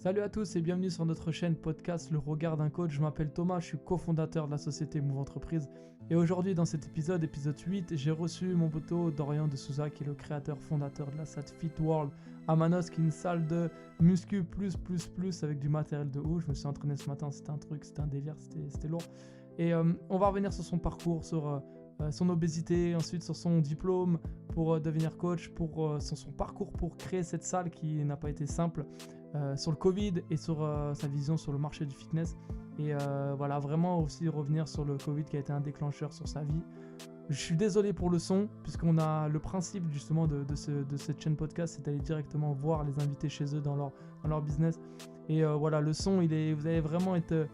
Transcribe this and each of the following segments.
Salut à tous et bienvenue sur notre chaîne podcast Le Regard d'un Coach. Je m'appelle Thomas, je suis cofondateur de la société Move Entreprise. Et aujourd'hui dans cet épisode 8, j'ai reçu mon poteau Dorian de Souza qui est le créateur fondateur de la salle Fit World à Manos, qui est une salle de muscu plus avec du matériel de ouf. Je me suis entraîné ce matin, c'était un délire, c'était lourd. Et on va revenir sur son parcours, sur son obésité, ensuite sur son diplôme pour devenir coach, sur son parcours pour créer cette salle qui n'a pas été simple. Sur le Covid et sur sa vision sur le marché du fitness. Et voilà, vraiment aussi revenir sur le Covid qui a été un déclencheur sur sa vie. Je suis désolé pour le son, puisqu'on a le principe justement de cette chaîne podcast, c'est d'aller directement voir les invités chez eux dans leur business. Et voilà, le son, vous allez vraiment être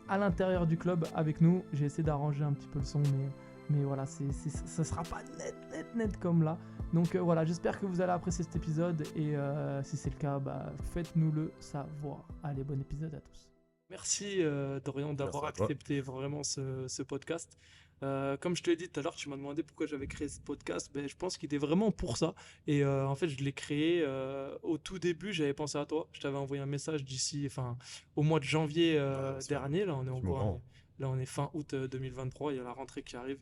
à l'intérieur du club avec nous. J'ai essayé d'arranger un petit peu le son, mais voilà, ça sera pas net comme là. Donc voilà, j'espère que vous allez apprécier cet épisode et si c'est le cas, faites-nous le savoir. Allez, bon épisode à tous. Merci Dorian d'avoir accepté vraiment ce podcast. Comme je te l'ai dit tout à l'heure, tu m'as demandé pourquoi j'avais créé ce podcast. Je pense qu'il était vraiment pour ça. Et en fait, je l'ai créé au tout début, j'avais pensé à toi. Je t'avais envoyé un message au mois de janvier dernier. Là, on est fin août 2023, il y a la rentrée qui arrive.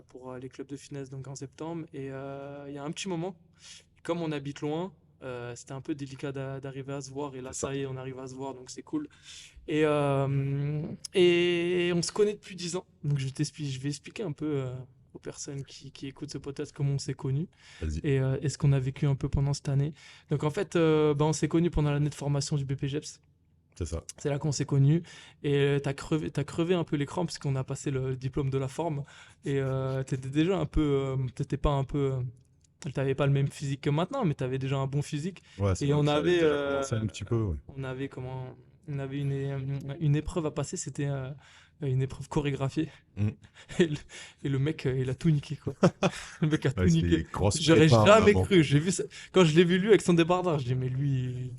Pour les clubs de fitness donc en septembre et il y a un petit moment, comme on habite loin, c'était un peu délicat d'arriver à se voir et là ça y est, on arrive à se voir donc c'est cool et on se connaît depuis 10 ans donc je vais expliquer un peu aux personnes qui écoutent ce podcast comment on s'est connus et ce qu'on a vécu un peu pendant cette année. Donc en fait on s'est connus pendant l'année de formation du BPGEPS. C'est ça. C'est là qu'on s'est connus et t'as crevé un peu l'écran parce qu'on a passé le diplôme de la forme et t'étais déjà un peu, t'avais pas le même physique que maintenant, mais t'avais déjà un bon physique. Ouais, c'est Et vrai on que avait, déjà commencé un petit peu. Ouais. on avait une épreuve à passer, c'était une épreuve chorégraphiée. Mm. Et le mec, il a tout niqué quoi. Le mec a tout Ouais, niqué. grosse J'aurais prépa, jamais vraiment. cru. J'ai vu ça. Quand je l'ai vu lui avec son débardeur, je dis mais lui,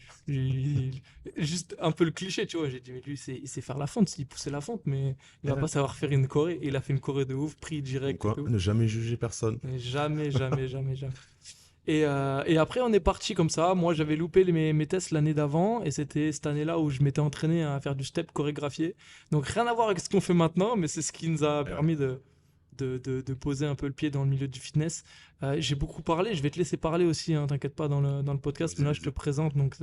juste un peu le cliché, tu vois. J'ai dit mais lui, il sait faire la fente, il poussait la fente, mais il va pas savoir faire une choré. Et il a fait une choré de ouf, pris direct. Quoi, ne jamais juger personne. Mais jamais. Et après, on est parti comme ça. Moi, j'avais loupé mes tests l'année d'avant. Et c'était cette année-là où je m'étais entraîné à faire du step chorégraphié. Donc, rien à voir avec ce qu'on fait maintenant. Mais c'est ce qui nous a permis de poser un peu le pied dans le milieu du fitness. J'ai beaucoup parlé. Je vais te laisser parler aussi, hein, t'inquiète pas, dans le podcast. Mais là, je te présente. Donc,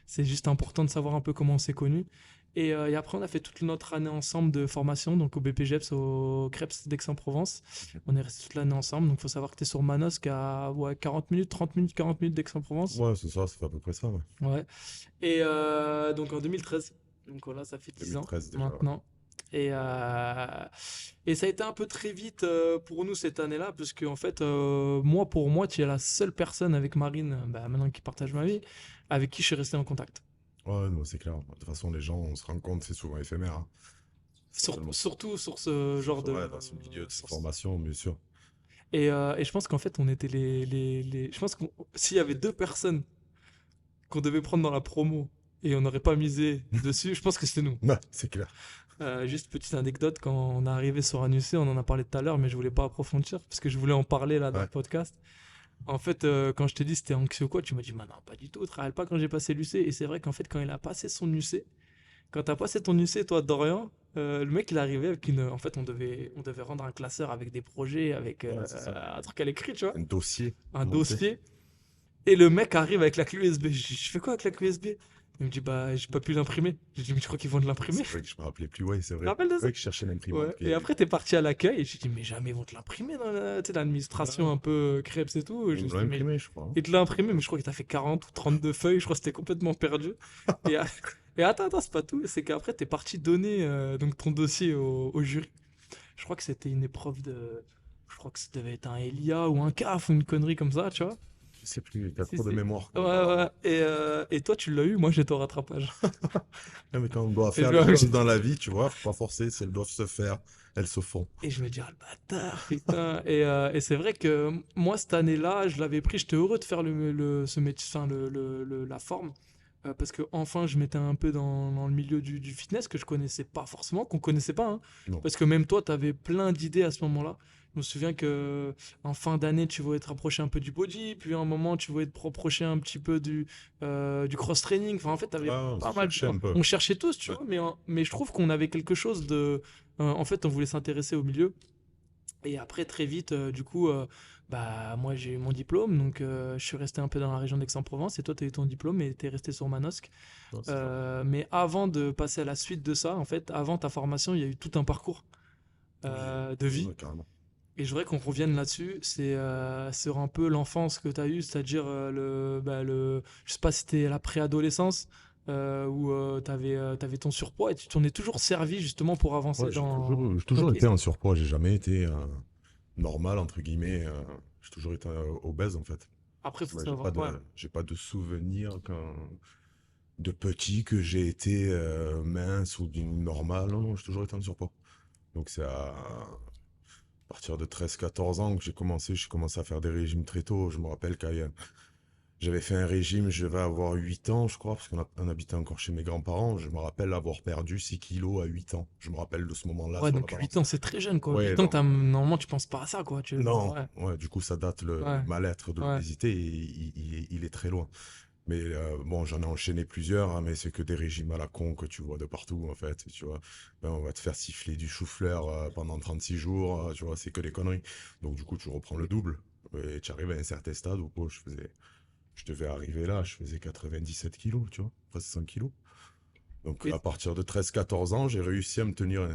c'est juste important de savoir un peu comment on s'est connus. Et après, on a fait toute notre année ensemble de formation, donc au BPGEPS, au CREPS d'Aix-en-Provence. On est resté toute l'année ensemble. Donc, il faut savoir que tu es sur Manos, qui a 40 minutes, 30 minutes, 40 minutes d'Aix-en-Provence. Ouais, c'est ça, ça fait à peu près ça. Ouais. Ouais. Et donc, en 2013. Donc, voilà, ça fait 10 ans 2013 déjà, maintenant. Ouais. Et ça a été un peu très vite pour nous cette année-là, parce que, en fait, pour moi, tu es la seule personne avec Marine, maintenant qui partage ma vie, avec qui je suis resté en contact. Ouais, non, c'est clair. De toute façon, les gens, on se rend compte, c'est souvent éphémère. Hein. Surtout sur ce genre de. Ouais, dans ce milieu de formation, bien sûr. Et je pense qu'en fait, on était je pense que s'il y avait deux personnes qu'on devait prendre dans la promo et on n'aurait pas misé dessus, je pense que c'était nous. Ouais, c'est clair. Juste petite anecdote, quand on est arrivé sur un UC, on en a parlé tout à l'heure, mais je voulais pas approfondir parce que je voulais en parler là dans le podcast. En fait, quand je t'ai dit c'était anxieux ou quoi, tu m'as dit, non, pas du tout, tu te rappelles pas quand j'ai passé l'UC. Et c'est vrai qu'en fait, quand il a passé son UC, quand t'as passé ton UC, toi, Dorian, le mec, il est arrivé avec en fait, on devait rendre un classeur avec des projets, avec un truc à l'écrit, tu vois. Un dossier. Un dossier. Et le mec arrive avec la clé USB. Je dis, je fais quoi avec la clé USB? Il me dit, j'ai pas pu l'imprimer. J'ai dit, mais tu crois qu'ils vont l'imprimer? C'est vrai que je me rappelais plus, ouais, c'est vrai. Tu te rappelles de ça? C'est vrai que je cherchais l'imprimante. Ouais. Et après, t'es parti à l'accueil et j'ai dit, mais jamais ils vont te l'imprimer dans l'administration un peu crêpes et tout. Ils l'ont imprimé, je crois. Il te l'a imprimé, mais je crois qu'il t'a fait 40 ou 32 feuilles. Je crois que c'était complètement perdu. Et attends, c'est pas tout. C'est qu'après, t'es parti donner donc ton dossier au jury. Je crois que c'était une épreuve de. Je crois que ça devait être un Elia ou un CAF ou une connerie comme ça, tu vois. Je sais plus, t'as trop de mémoire. Ouais. Et toi, tu l'as eu, moi j'étais au rattrapage. Ouais, mais quand on doit faire des choses dans la vie, tu vois, faut pas forcer, elles doivent se faire, elles se font. Et je me dis, ah le bâtard, putain. Et c'est vrai que moi, cette année-là, je l'avais pris, j'étais heureux de faire ce métier, enfin, la forme. Parce que enfin, je m'étais un peu dans le milieu du fitness que je connaissais pas forcément, qu'on connaissait pas. Hein. Parce que même toi, tu avais plein d'idées à ce moment-là. Je me souviens que en fin d'année, tu voulais te rapprocher un peu du body, puis à un moment, tu voulais te rapprocher un petit peu du cross-training. Enfin, en fait, tu avais Ah, on pas se mal. cherchait un peu. On cherchait tous, tu Ouais. vois, mais je trouve qu'on avait quelque chose de. En fait, on voulait s'intéresser au milieu. Et après, très vite, du coup, bah, moi, j'ai eu mon diplôme, donc je suis resté un peu dans la région d'Aix-en-Provence, et toi, tu as eu ton diplôme et tu es resté sur Manosque. Non, c'est ça. Mais avant de passer à la suite de ça, en fait, avant ta formation, il y a eu tout un parcours Oui, de ouais, vie. ouais, carrément. Et je voudrais qu'on revienne là-dessus. C'est sur un peu l'enfance que tu as eue, c'est-à-dire je sais pas si c'était la préadolescence où tu avais ton surpoids et tu t'en es toujours servi justement pour avancer Ouais, dans. j'ai toujours Donc, été en surpoids, j'ai jamais été normal, entre guillemets. J'ai toujours été obèse, en fait. après, il faut Ouais, savoir. Ouais. j'ai pas de souvenir de petit que j'ai été mince ou d'une normale. Non, non, j'ai toujours été en surpoids. Donc c'est à partir de 13 14 ans que j'ai commencé à faire des régimes très tôt. Je me rappelle quand j'avais fait un régime, je vais avoir 8 ans, je crois, parce on habitait encore chez mes grands-parents. Je me rappelle avoir perdu 6 kilos à 8 ans. Je me rappelle de ce moment-là Ouais, sur la donc 8 balance. ans, c'est très jeune, quoi. Ouais, 8 ans, donc, normalement, tu penses pas à ça, quoi. non, Ouais, ouais, du coup, ça date le ouais, mal-être de ouais. l'obésité, et il est très loin. Mais bon, j'en ai enchaîné plusieurs, hein, mais c'est que des régimes à la con que tu vois de partout, en fait. Tu vois, ben, on va te faire siffler du chou-fleur pendant 36 jours, tu vois, c'est que des conneries. Donc, du coup, tu reprends le double. Et tu arrives à un certain stade où quoi, je devais arriver là, je faisais 97 kilos, tu vois, presque 100 kilos. Donc, Et à partir de 13 14 ans, j'ai réussi à me tenir.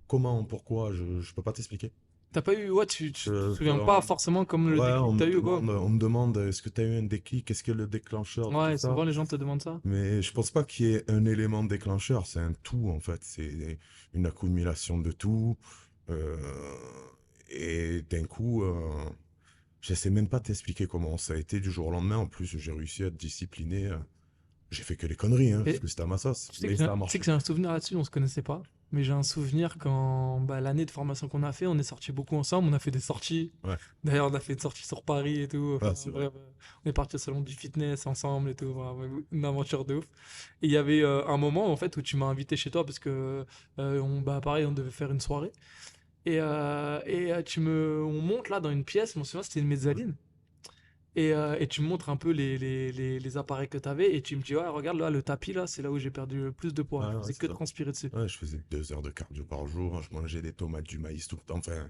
Comment, pourquoi, je peux pas t'expliquer. t'as pas eu. Ouais, tu te Je, souviens pas forcément comme le ouais, déclic que t'as eu, quoi. on me demande est-ce que tu as eu un déclic, qu'est-ce que le déclencheur de tout Ouais, ça? souvent, les gens te demandent ça. Mais je pense pas qu'il y ait un élément déclencheur, c'est un tout en fait, c'est une accumulation de tout. euh, et d'un coup, je sais même pas t'expliquer comment ça a été du jour au lendemain. En plus, j'ai réussi à être discipliné. J'ai fait que les conneries, hein, parce Et que c'était à ma sauce, tu sais que mais j'ai ça a tu sais que marché. j'ai un souvenir là-dessus, on se connaissait pas. Mais j'ai un souvenir quand bah, l'année de formation qu'on a fait, on est sortis beaucoup ensemble, on a fait des sorties. Ouais, D'ailleurs, on a fait une sortie sur Paris et tout. ouais, Enfin, c'est vrai. bref, on est parti au salon du fitness ensemble et tout. Voilà, une aventure de ouf. Et il y avait un moment en fait où tu m'as invité chez toi parce que bah, pareil, on devait faire une soirée. On monte là dans une pièce, je me souviens, c'était une Ouais, mezzanine. Et tu me montres un peu les appareils que tu avais et tu me dis, ouais, regarde là, le tapis là, c'est là où j'ai perdu le plus de poids. ouais, Je ouais, faisais c'est que ça. transpirer dessus. Ouais, je faisais 2 heures de cardio par jour, je mangeais des tomates, du maïs tout le temps. Enfin,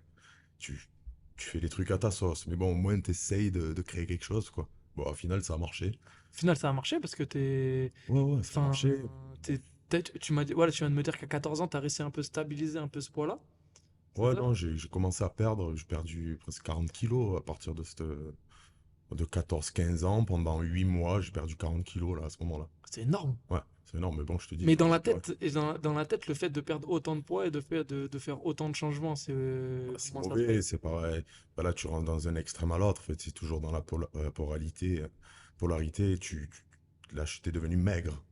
tu, tu fais des trucs à ta sauce, mais bon, au moins, t'essayes de créer quelque chose, quoi. Bon, au final, ça a marché. Au final, ça a marché parce que t'es. Ouais, ouais, ça a Enfin, marché. tu m'as dit, voilà, tu viens de me dire qu'à 14 ans, tu as réussi à un peu stabiliser un peu ce poids-là. C'est Ouais, ça? non, j'ai commencé à perdre, j'ai perdu presque 40 kilos à partir de 14 15 ans. Pendant 8 mois, j'ai perdu 40 kilos, là, à ce moment-là. C'est énorme. Ouais, c'est énorme, mais bon, je te dis, Mais j'ai dans la récupéré. tête, dans la tête, le fait de perdre autant de poids et de faire autant de changements, Bah, c'est comment ça se fait? mauvais, c'est pareil. Bah, là, tu rentres dans un extrême à l'autre, en fait, c'est toujours dans la polarité. Là, j'étais devenu maigre.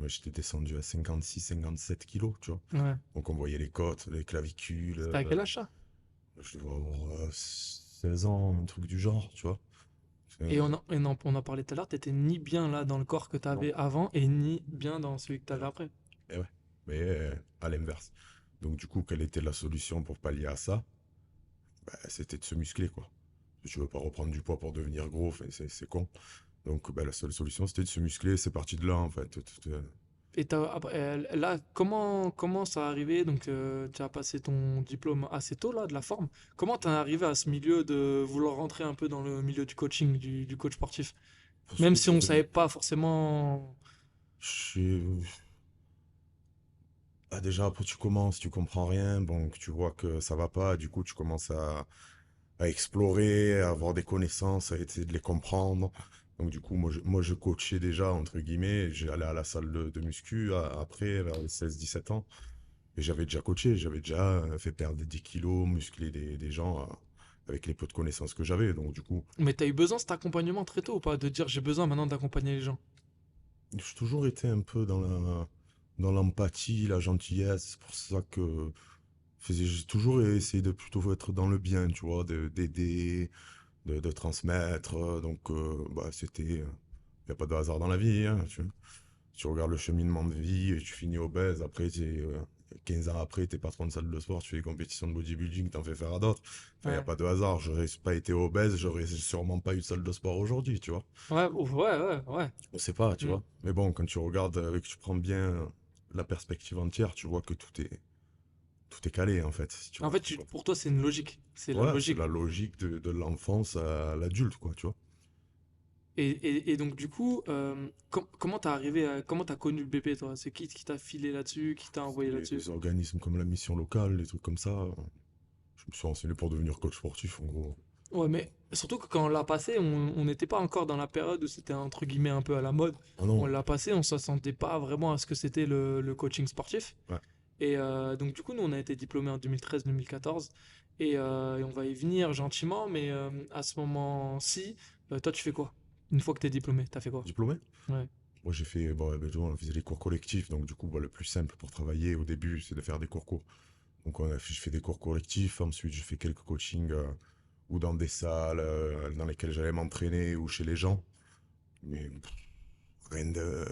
J'étais descendu à 56 57 kilos, tu vois. Ouais. Donc, on voyait les côtes, les clavicules. C'était à quel âge ça? Je devais avoir 16 ans, un truc du genre, tu vois. Et Euh, on en parlait tout à l'heure, t'étais ni bien là dans le corps que non. t'avais avant et ni bien dans celui que Et t'avais non. après. Et ouais. Mais à l'inverse. Donc, du coup, quelle était la solution pour pallier à ça? Bah, c'était de se muscler, quoi. Tu veux pas reprendre du poids pour devenir gros, enfin, c'est con. Donc, bah, la seule solution, c'était de se muscler. C'est parti de là, en fait. Et là, comment ça a arrivé? Donc, tu as passé ton diplôme assez tôt là, de la forme. Comment t'es arrivé à ce milieu de vouloir rentrer un peu dans le milieu du coaching, du coach sportif? Parce Même que si on savait pas forcément. je- ah, déjà, après, tu commences, tu comprends rien, donc tu vois que ça va pas. Du coup, tu commences à explorer, à avoir des connaissances, à essayer de les comprendre. Donc, du coup, moi, je coachais déjà, entre guillemets. J'allais à la salle de muscu après, vers les 16 17 ans. Et j'avais déjà coaché, j'avais déjà fait perdre des 10 kilos, muscler des gens avec les peu de connaissances que j'avais. Donc, du coup, Mais t'as eu besoin de cet accompagnement très tôt ou pas? De dire j'ai besoin maintenant d'accompagner les gens. j'ai toujours été un peu dans l'empathie, la gentillesse. C'est pour ça que j'ai toujours essayé de plutôt être dans le bien, tu vois, d'aider, de transmettre. Donc, bah, c'était. Il n'y a pas de hasard dans la vie, hein, tu regardes le cheminement de vie et tu finis obèse. Après, il 15 ans après, t'es patron de salle de sport, tu fais des compétitions de bodybuilding, t'en fais faire à d'autres. Enfin, il n'y a Ouais. pas de hasard. J'aurais pas été obèse, j'aurais sûrement pas eu de salle de sport aujourd'hui, tu vois. Ouais, ouais. On sait pas, tu Mm. vois. Mais bon, quand tu regardes, et que tu prends bien la perspective entière, tu vois que tout est calé, en fait, si tu En vois. fait, pour toi, c'est une logique. C'est la Ouais, c'est logique. la logique de l'enfance à l'adulte, quoi, tu vois. Et donc, du coup, comment t'es arrivé comment t'as connu le BP, toi? C'est qui t'a filé là-dessus? Qui t'a envoyé là-dessus? Les organismes comme la mission locale, les trucs comme ça, je me suis renseigné pour devenir coach sportif, en gros. Ouais, mais surtout que quand on l'a passé, on n'était pas encore dans la période où c'était entre guillemets un peu à la mode. Ah On non, l'a passé, on ne sentait pas vraiment à ce que c'était le coaching sportif. ouais. Et donc, du coup, nous, on a été diplômés en 2013-2014. Et on va y venir gentiment, mais à ce moment-ci, toi, tu fais quoi? Une fois que tu es diplômé, tu as fait quoi? Diplômé? Ouais. Moi, j'ai fait, bon, ben, tu vois, on faisait les cours collectifs, donc du coup, bah, le plus simple pour travailler au début, c'est de faire des cours courts. Donc, je fais des cours collectifs, ensuite, je fais quelques coachings ou dans des salles dans lesquelles j'allais m'entraîner ou chez les gens. Mais rien de,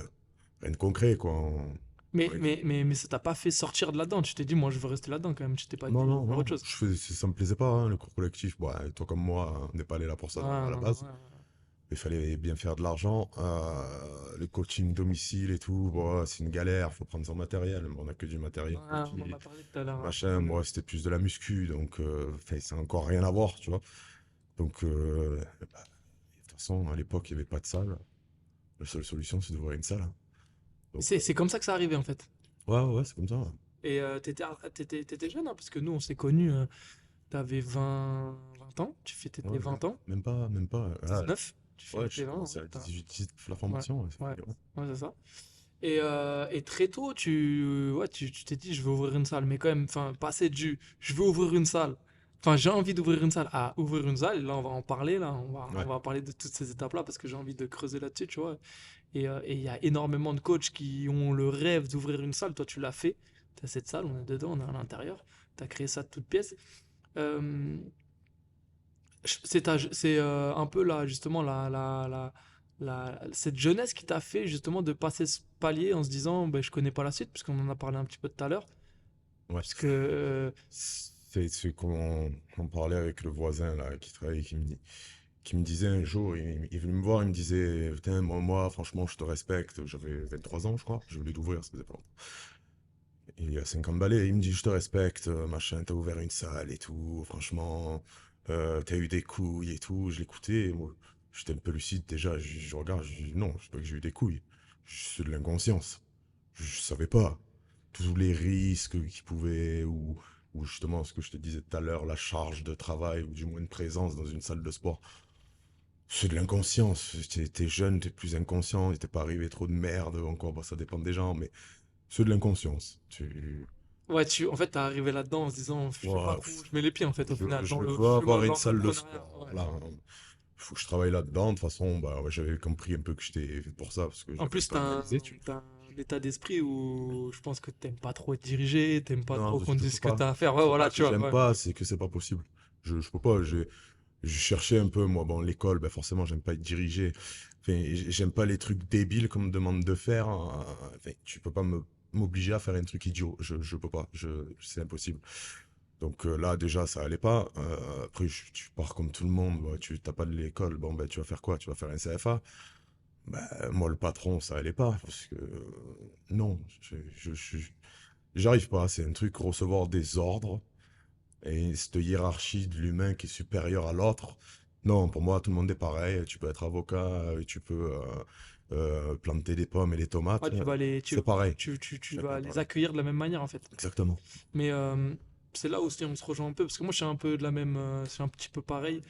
rien de concret, quoi. Mais ça t'a pas fait sortir de là-dedans. Tu t'es dit, moi, je veux rester là-dedans quand même. Tu t'es pas Non, dit, je non, veux faire non. autre chose. Ça me plaisait pas, hein, le cours collectif. Bon, toi comme moi, on n'est pas allé là pour ça Ah, à la non, non, base. ouais. Il fallait bien faire de l'argent. Le coaching domicile et tout, bon, c'est une galère. Faut prendre son matériel. Bon, on n'a que du matériel On en qui a parlé tout à l'heure, hein. machin. Moi, c'était plus de la muscu, donc enfin, ça n'a encore rien à voir, tu vois. Donc, bah, de toute façon, à l'époque, il n'y avait pas de salle. La seule solution, c'est d'ouvrir une salle, hein. Donc, C'est comme ça que ça arrivait en fait. ouais, ouais, ouais, c'est comme ça, ouais. Et t'étais jeune, hein, parce que nous, on s'est connus, t'avais 20 ans, tu fêtais tes Ouais, 20 ans, même pas. Ah, 19, tu ouais, fêtais je tes 20 ans, commençais hein, à 18 la ouais, formation. Ouais, ouais, ouais. ouais, c'est ça. Et très tôt, ouais, tu t'es dit, je veux ouvrir une salle, mais quand même, enfin, passer du, je veux ouvrir une salle, enfin, j'ai envie d'ouvrir une salle, à ouvrir une salle, et là, on va en parler, là, on Ouais. va parler de toutes ces étapes-là, parce que j'ai envie de creuser là-dessus, tu vois. Et il y a énormément de coachs qui ont le rêve d'ouvrir une salle. Toi, tu l'as fait. Tu as cette salle, on est dedans, on est à l'intérieur. Tu as créé ça de toutes pièces. Euh, c'est un peu là, justement, cette jeunesse qui t'a fait justement de passer ce palier en se disant, ben, je connais pas la suite, puisqu'on en a parlé un petit peu tout à l'heure. Ouais. Puisque, C'est qu'on on parlait avec le voisin là qui travaille, qui me disait un jour, il est venu me voir, il me disait, putain, moi, franchement, je te respecte. J'avais 23 ans, je crois. Je voulais d'ouvrir, ça faisait pas longtemps. Il a 50 balais, il me dit, je te respecte, machin, t'as ouvert une salle et tout, franchement, t'as eu des couilles et tout. Je l'écoutais, et moi, j'étais un peu lucide déjà. Je regarde, je dis, non, c'est pas que j'ai eu des couilles. C'est de l'inconscience. Je savais pas tous les risques qui pouvaient, ou justement ce que je te disais tout à l'heure, la charge de travail, ou du moins de présence dans une salle de sport. C'est de l'inconscience. T'es jeune, t'es plus inconscient, il t'est pas arrivé trop de merde encore, bah, ça dépend des gens, mais c'est de l'inconscience. ouais, en fait, t'es arrivé là-dedans en se disant, je sais pas Ouah, trop où je mets les pieds, en fait, au final, je dans le veux chemin avoir de une salle de l'entrepreneuriat. sport. Ouais. Là, faut que je travaille là-dedans. De toute façon, bah, ouais, j'avais compris un peu que j'étais fait pour ça, parce que En j'avais plus, pas mal les études. t'as un état d'esprit où je pense que t'aimes pas trop être dirigé, t'aimes pas Non, trop qu'on te je dise peux ce que pas. t'as à faire. Ouais, C'est voilà, pas tu que vois. j'aime Ouais. pas, c'est que c'est pas possible. Je peux pas. Je cherchais un peu, moi, bon, l'école, ben forcément, j'aime pas être dirigé. Enfin, j'aime pas les trucs débiles qu'on me demande de faire. Enfin, tu peux pas m'obliger à faire un truc idiot. Je peux pas. C'est impossible. Donc là, déjà, ça allait pas. Après, tu pars comme tout le monde. Bah, tu t'as pas de l'école. Bon, ben, tu vas faire quoi? Tu vas faire un CFA. Ben, moi, le patron, ça allait pas. Parce que non, j'arrive pas. C'est un truc, recevoir des ordres. Et cette hiérarchie de l'humain qui est supérieure à l'autre, non, pour moi, tout le monde est pareil. Tu peux être avocat, tu peux planter des pommes et des tomates. Ouais, tu vas les, C'est pareil. tu Chacun vas est les pareil. accueillir de la même manière, en fait. Exactement. Mais c'est là aussi on se rejoint un peu, parce que moi, je suis un peu de la même, je suis un petit peu pareil.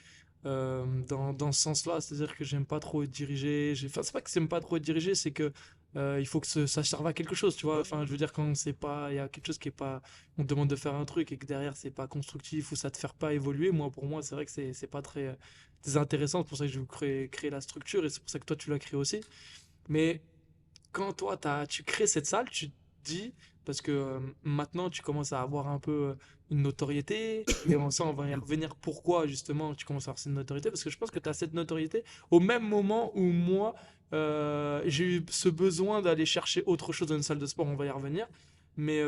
Dans ce sens-là, c'est-à-dire que j'aime pas trop être dirigé. Enfin, c'est pas que j'aime pas trop être dirigé, c'est que il faut que ça serve à quelque chose, tu vois. Ouais, Enfin, je veux dire, quand c'est pas, il y a quelque chose qui est pas, on te demande de faire un truc et que derrière c'est pas constructif ou ça te fait pas évoluer. Moi, pour moi, c'est vrai que c'est pas très intéressant. C'est pour ça que je veux créer la structure et c'est pour ça que toi tu l'as créé aussi. Mais quand toi, tu crées cette salle, tu te dis, parce que maintenant tu commences à avoir un peu une notoriété, et on va y revenir pourquoi justement tu commences à avoir cette notoriété, parce que je pense que tu as cette notoriété au même moment où moi, j'ai eu ce besoin d'aller chercher autre chose dans une salle de sport, on va y revenir, mais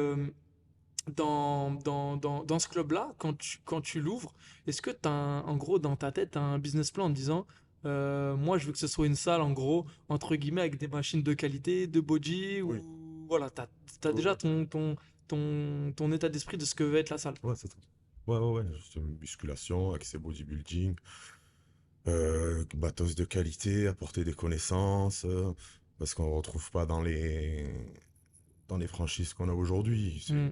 dans ce club-là, quand tu l'ouvres, est-ce que tu as en gros dans ta tête un business plan en disant moi je veux que ce soit une salle en gros entre guillemets avec des machines de qualité, de body Oui. ou voilà, t'as déjà Ouais, ton état d'esprit de ce que va être la salle. ouais, c'est ça. Ouais, ouais, ouais. Juste musculation, accès bodybuilding, matos de qualité, apporter des connaissances, parce qu'on ne retrouve pas dans les franchises qu'on a aujourd'hui. Hmm.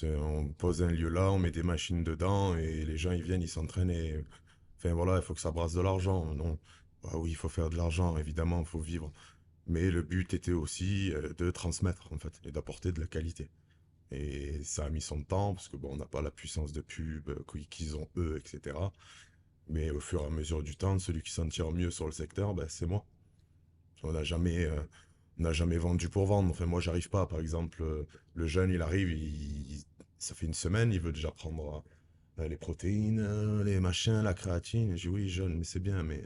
On pose un lieu là, on met des machines dedans et les gens ils viennent, ils s'entraînent et enfin voilà, il faut que ça brasse de l'argent. Non, ah oui, il faut faire de l'argent, évidemment, il faut vivre. Mais le but était aussi de transmettre en fait et d'apporter de la qualité. Et ça a mis son temps parce que bon, on n'a pas la puissance de pub qu'ils ont eux, etc. Mais au fur et à mesure du temps, celui qui s'en tire mieux sur le secteur, ben, c'est moi. On n'a jamais vendu pour vendre. Enfin, moi, j'arrive pas. Par exemple, le jeune, il arrive, ça fait une semaine, il veut déjà prendre les protéines, les machins, la créatine. Je dis oui, jeune, mais c'est bien, mais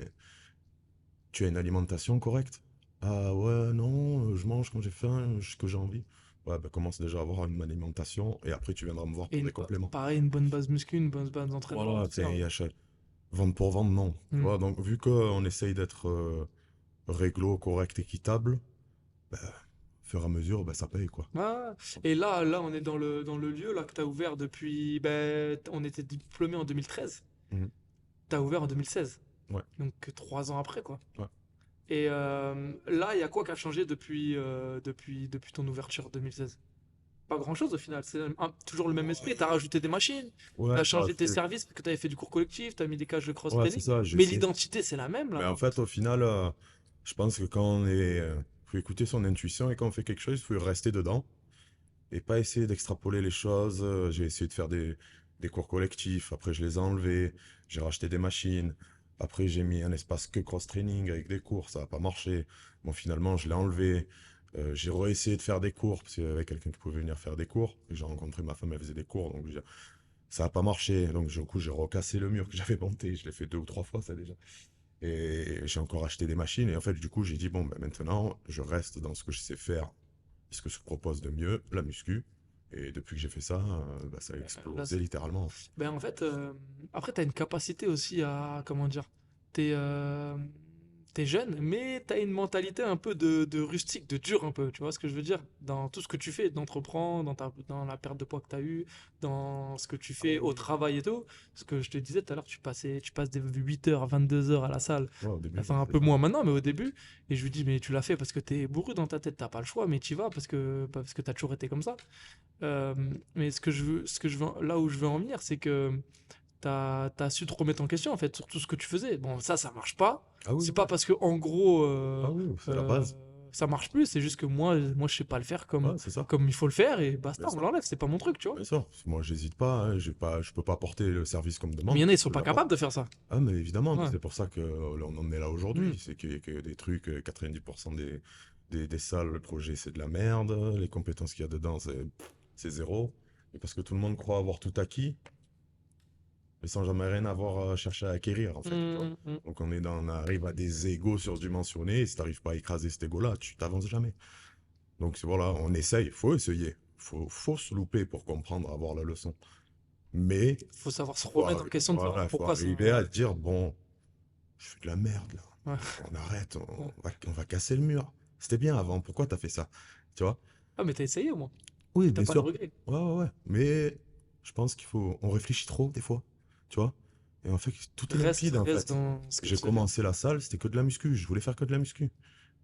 tu as une alimentation correcte? Ah ouais, non, je mange quand j'ai faim, ce que j'ai envie. Ouais, bah commence déjà à avoir une alimentation et après tu viendras me voir Et pour des compléments. pareil, une bonne base muscu, une bonne base d'entraînement, Voilà, tout ça. il y a vendre pour vendre, non. Tu Hmm. vois, donc vu qu'on essaye d'être réglo, correct, équitable, bah, au fur et à mesure, bah, ça paye quoi. Ouais, ouais. Et là, on est dans le lieu là que tu as ouvert depuis. Ben, on était diplômé en 2013. Mhm. Tu as ouvert en 2016. Ouais, Donc 3 ans après, quoi. ouais. Et là, il y a quoi qui a changé depuis ton ouverture 2016? Pas grand-chose au final. C'est toujours le même esprit. Tu as rajouté des machines, tu Ouais, as ça, changé tes services parce que tu avais fait du cours collectif, tu as mis des cages de ouais, c'est cross-training. ça, Mais j'essaie. l'identité, c'est la même Mais là. en fait, au final, je pense que quand on est. Faut écouter son intuition et quand on fait quelque chose, il faut rester dedans et pas essayer d'extrapoler les choses. J'ai essayé de faire des cours collectifs, après je les ai enlevés, j'ai racheté des machines, après j'ai mis un espace que cross-training avec des cours, ça n'a pas marché. Bon, finalement, je l'ai enlevé. J'ai réessayé de faire des cours parce qu'il y avait quelqu'un qui pouvait venir faire des cours. J'ai rencontré ma femme, elle faisait des cours, donc ça n'a pas marché. Donc, du coup, j'ai recassé le mur que j'avais monté. Je l'ai fait 2 ou 3 fois, ça déjà. Et j'ai encore acheté des machines. Et en fait, du coup, j'ai dit, bon, ben, maintenant, je reste dans ce que je sais faire, ce que je propose de mieux, la muscu. Et depuis que j'ai fait ça, bah, ça a Là, explosé littéralement. ben en fait, après, tu as une capacité aussi à, comment dire, t'es t'es jeune, mais tu as une mentalité un peu de rustique, de dur un peu, tu vois ce que je veux dire? Dans tout ce que tu fais, d'entreprendre, dans la perte de poids que tu as eue, dans ce que tu Ah fais au oui. travail et tout. Ce que je te disais tout à l'heure, tu passes des 8 heures à 22 heures à la salle. Ouais, au début, Enfin, un c'est peu ça. moins maintenant, mais au début. Et je lui dis, mais tu l'as fait parce que t'es bourru dans ta tête, t'as pas le choix, mais tu vas parce que t'as toujours été comme ça. Mais là où je veux en venir, c'est que t'as su te remettre en question en fait sur tout ce que tu faisais. Bon, ça marche pas. Ah oui, C'est pas oui. parce que en gros Ah oui, c'est la euh, base. ça marche plus. C'est juste que moi je sais pas le faire Ouais, c'est ça. comme il faut le faire et basta, Bien on sûr. l'enlève. C'est pas mon truc, tu vois. Bien sûr. Moi, j'hésite pas, hein. Je peux pas apporter le service qu'on me Mais il demande. y en a, ils sont Je pas l'apporte. capables de faire ça. Ah, mais évidemment, mais Ouais. c'est pour ça que on en est là Hmm. aujourd'hui. C'est qu'il y a des trucs, 90% des salles, le projet, c'est de la merde. Les compétences qu'il y a dedans, c'est zéro. Et parce que tout le monde croit avoir tout acquis, mais sans jamais rien avoir à chercher à acquérir, en fait, tu vois. Hmm, hmm. Donc on arrive à des égos surdimensionnés, et si t'arrives pas à écraser cet égo-là, tu t'avances jamais. Donc voilà, on essaye, faut essayer. Faut se louper pour comprendre, avoir la leçon. Mais, Faut savoir se faut, remettre en question de savoir voilà, faut pourquoi ça. arriver à dire, bon, je fais de la merde, là. Ouais. On arrête, Ouais. on va casser le mur. C'était bien avant, pourquoi t'as fait ça? Tu vois? Ah, mais t'as essayé au moins. Oui, Et t'as bien pas de sûr. regrets. Ouais, ouais, ouais. Mais je pense on réfléchit trop, des fois. Tu vois? Et en fait, tout est limpide, en Reste fait. dans ce que J'ai tu sais faire. commencé la salle, c'était que de la muscu. Je voulais faire que de la muscu.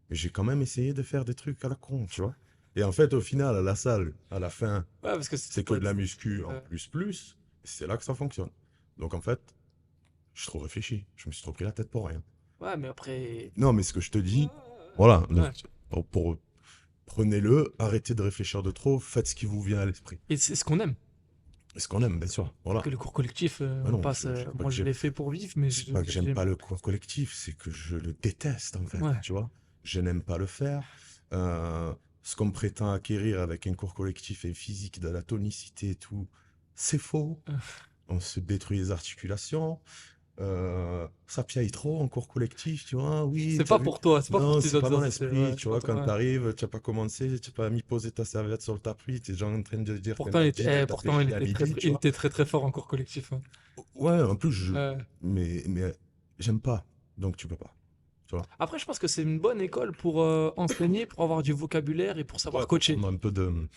Mais j'ai quand même essayé de faire des trucs à la con, tu vois? Et en fait, au final, à la salle, à la fin, Ouais, parce que c'était c'est que pas de la dit. muscu en plus plus. C'est là que ça fonctionne. Donc, en fait, j'ai trop réfléchi. Je me suis trop pris la tête pour rien. Ouais, mais après. Non, mais ce que je te Ouais, dis, voilà, ouais. prenez-le, arrêtez de réfléchir de trop, faites ce qui vous vient à l'esprit. Et c'est ce qu'on aime. Et ce qu'on aime, bien sûr. Parce Voilà. que le cours collectif, Ah on non, passe. Moi, je l'ai fait pour vivre, mais c'est pas que j'aime pas le cours collectif, c'est que je le déteste, en fait, ouais. tu vois. Je n'aime pas le faire. Euh, Ce qu'on me prétend acquérir avec un cours collectif et physique, de la tonicité et tout, c'est faux. Euh, On se détruit les articulations. ça piaille trop en cours collectif, tu vois. Oui, C'est tu as pas vu? pour toi, c'est pas pour Non, tes c'est autres pas mon associés. esprit, Ouais, tu c'est pas vois. toi. Quand Ouais. tu arrives, tu n'as pas commencé, tu n'as pas mis poser ta serviette sur le tapis, tu es déjà en train de dire qu'elle Pourtant, t'a dit, elle t'a fait pourtant, chier à midi, tu il vois. était très très fort en cours collectif. Hein. Ouais, en plus, Ouais. mais j'aime pas, donc tu peux pas, tu vois. Après, je pense que c'est une bonne école pour enseigner, pour avoir du vocabulaire et pour Ouais, savoir pour coacher. prendre un peu de,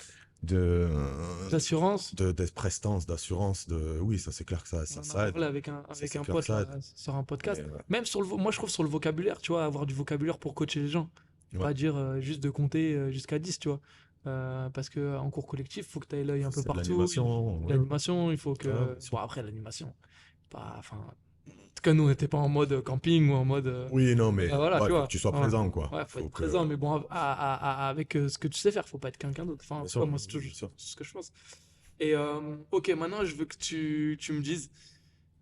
D'assurance. de prestance, d'assurance, de, oui, ça c'est clair que On en a ça aide. parlé Ça avec c'est un clair que pote ça là, aide. sur un Mais podcast. Même sur moi, je trouve sur le vocabulaire, tu vois, avoir du vocabulaire pour coacher les gens. ouais, Pas dire juste de compter jusqu'à 10 tu vois. Parce que en cours collectif, il faut que tu ailles l'œil un peu c'est de partout. l'animation, ouais, L'animation, il faut ouais, que. bien Bon, sûr. après, l'animation. Pas. Enfin. En tout cas, nous, on n'était pas en mode camping ou en mode. Oui, non, mais Voilà, ouais, tu il faut que vois. tu sois Ouais, présent, quoi. ouais, faut Faut être que, présent, mais bon, avec ce que tu sais faire, faut pas être quelqu'un d'autre. Enfin, en bien tout cas, sûr, moi, bien sûr. c'est ce que je pense. Et ok, maintenant, je veux que tu me dises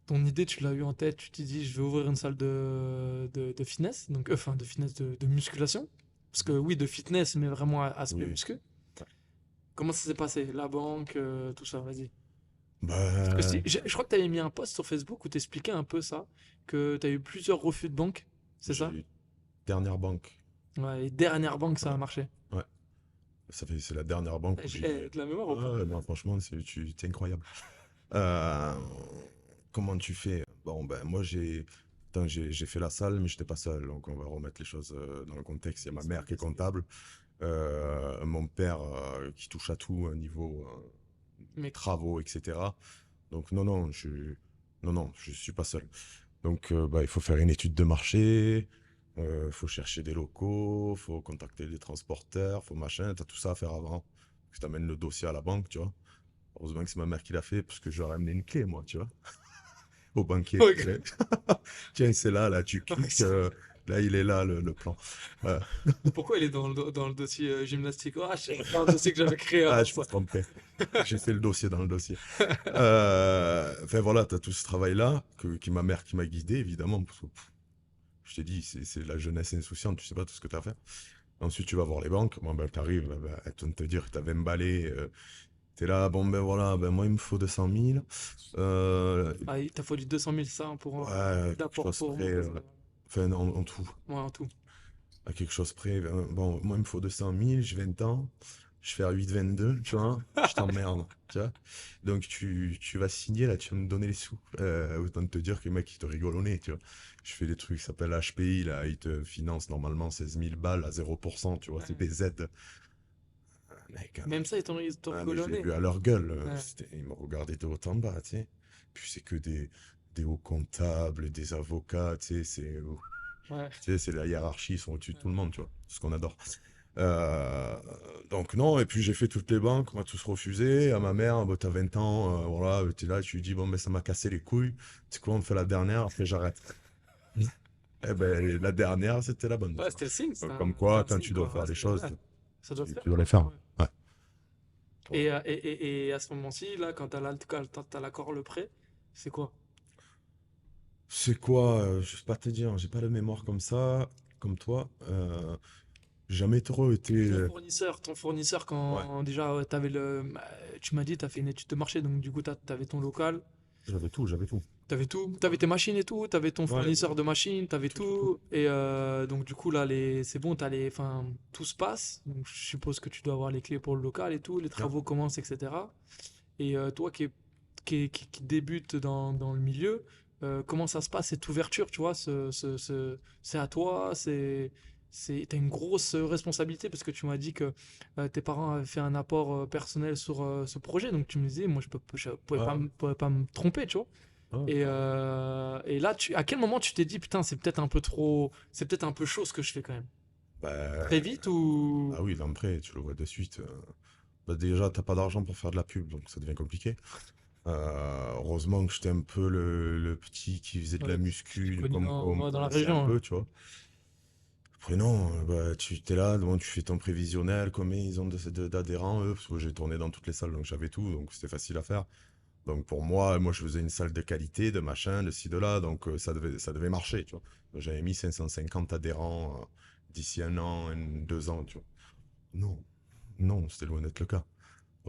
ton idée, tu l'as eu en tête, tu t'es dit, je vais ouvrir une salle de fitness, donc, enfin, de fitness de musculation. Parce que oui, de fitness, mais vraiment aspect Oui. muscu. Comment ça s'est passé? La banque, tout ça, vas-y. Parce que Bah, je crois que tu avais mis un post sur Facebook où tu expliquais un peu ça, que tu as eu plusieurs refus de banque, c'est j'ai ça? eu dernière banque. Ouais, et dernière banque, ça a Ouais, marché. ouais. C'est la dernière banque où j'ai. De la mémoire ou pas? Ouais, non, franchement, t'es incroyable. Euh, comment tu fais? Bon, ben, moi, attends, j'ai fait la salle, mais j'étais pas seul. Donc, on va remettre les choses dans le contexte. Il y a ma mère Explique, qui est explique. comptable, mon père qui touche à tout au niveau Mais travaux, etc. Donc, non, non, je suis pas seul. Donc, bah, il faut faire une étude de marché, faut chercher des locaux, faut contacter les transporteurs, faut machin, t'as tout ça à faire avant. Tu amènes le dossier à la banque, tu vois. Heureusement que c'est ma mère qui l'a fait, parce que j'aurais amené une clé, moi, tu vois, au banquier. Ok. Tiens, c'est là, tu cliques, là, il est là, le plan. Euh, Pourquoi il est dans le dossier gymnastique? Ah, c'est pas un dossier que j'avais créé ah, avant je me ça. trompais. J'ai fait le dossier dans le dossier. Enfin, voilà, t'as tout ce travail-là, ma mère qui m'a guidé, évidemment, parce que, je t'ai dit, c'est la jeunesse insouciante, tu sais pas tout ce que tu as à faire. Ensuite, tu vas voir les banques. Bon, ben, t'arrives, ben, elles vont te dire que t'as 20 balais. T'es là, bon, ben voilà, ben moi, il me faut 200 000. Ah, il t'a fallu 200 000 ça hein, pour Ouais, quelque d'apport chose pour près. monter ça. Enfin, en tout. Ouais, en tout. À quelque chose près. Bon, moi, il me faut 200 000, j'ai 20 ans. Je fais à 8,22, tu vois. Je t'emmerde, tu vois. Donc, tu vas signer, là, tu vas me donner les sous. Autant te dire que le mec, il te rigole au nez, tu vois. Je fais des trucs qui s'appellent HPI, là. Ils te financent normalement 16 000 balles à 0%, tu vois. C'est Ouais. BZ. Mec, Même ça, ils t'ont mais je l'ai rigolonné. vu à leur gueule. Ouais. Ils me regardaient de haut en bas, tu sais. Puis c'est que des hauts comptables, des avocats, tu sais. Ouais. Tu sais, c'est la hiérarchie, ils sont au-dessus de tout le monde, tu vois. C'est ce qu'on adore. Euh, donc non, et puis j'ai fait toutes les banques, on m'a tous refusé. À ma mère, bah, t'as 20 ans, voilà, t'es là, tu lui dis, bon, ben ça m'a cassé les couilles. C'est quoi, on me fait la dernière, après j'arrête. Eh ben, la dernière, c'était la bonne, Ouais, tu vois. c'était le signe, Donc, comme c'était quoi, un quand signe tu dois quoi. faire des choses, Ouais, ça doit se tu faire dois les quoi. faire. Ouais. Ouais. Voilà. Et à ce moment-ci, là, quand t'as l'accord, le prêt, c'est quoi? C'est quoi, je sais pas te dire, j'ai pas de mémoire comme ça, comme toi. Jamais trop été. Ton fournisseur, Ouais, quand déjà t'avais tu m'as dit, t'as fait une étude de marché, donc du coup, t'avais ton local, j'avais tout, j'avais tout. t'avais tout, t'avais tes machines et tout, t'avais ton Ouais, fournisseur de machines, t'avais tout, tout, tout. tout, et donc du coup, là, c'est bon, enfin, tout se passe, donc je suppose que tu dois avoir les clés pour le local et tout, les Ouais. travaux commencent, etc. Et toi qui débute dans le milieu, comment ça se passe cette ouverture, tu vois, c'est à toi, t'as une grosse responsabilité parce que tu m'as dit que tes parents avaient fait un apport personnel sur ce projet, donc tu me disais, moi je Ouais, ouais, pouvais pas me tromper, tu vois. ouais, clairement. Et là, à quel moment tu t'es dit, putain, c'est peut-être un peu trop, c'est peut-être un peu chaud ce que je fais quand même. Très Bah, vite ou... ah oui, l'entrée, tu le vois de suite. Bah déjà, t'as pas d'argent pour faire de la pub, donc ça devient compliqué. Heureusement que j'étais un peu le petit qui faisait de la Ouais, qui est muscu, du connu com-com, ouais, dans la connaissait un région, hein. peu, tu vois. Après, non, bah, tu t'es là, bon, tu fais ton prévisionnel, combien ils ont d'adhérents, eux, parce que j'ai tourné dans toutes les salles, donc j'avais tout, donc c'était facile à faire. Donc pour moi, je faisais une salle de qualité, de machin, de ci, de là, donc ça devait marcher, tu vois. J'avais mis 550 adhérents d'ici un an, 2 ans, tu vois. Non, non, c'était loin d'être le cas.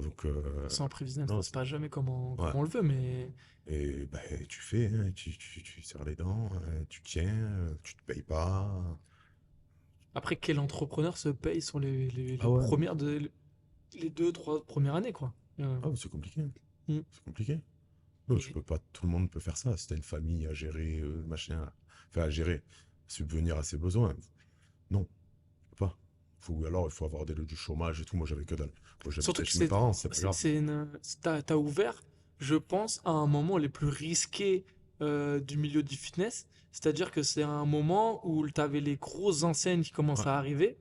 Donc, Sans prévisionnel, ça non, se passe jamais comme comme ouais. on le veut, mais Et ben, tu fais, hein, tu serres les dents, tu tiens, tu te payes pas. après, quel entrepreneur se paye sur Ah les ouais, premières les deux, trois premières années, quoi. ah, mais c'est compliqué. Mm. C'est compliqué. Non, je Et peux pas, tout le monde peut faire ça. Si t'as une famille à gérer, machin, enfin à gérer, subvenir à ses besoins. Non, je peux pas. Alors, il faut avoir du chômage et tout. Moi, j'avais que dalle. Moi, surtout j'habitais que chez mes parents, c'est pas grave. t'as ouvert, je pense, à un moment les plus risqués du milieu du fitness. C'est-à-dire que c'est un moment où t'avais les grosses enseignes qui Ouais, commencent à arriver.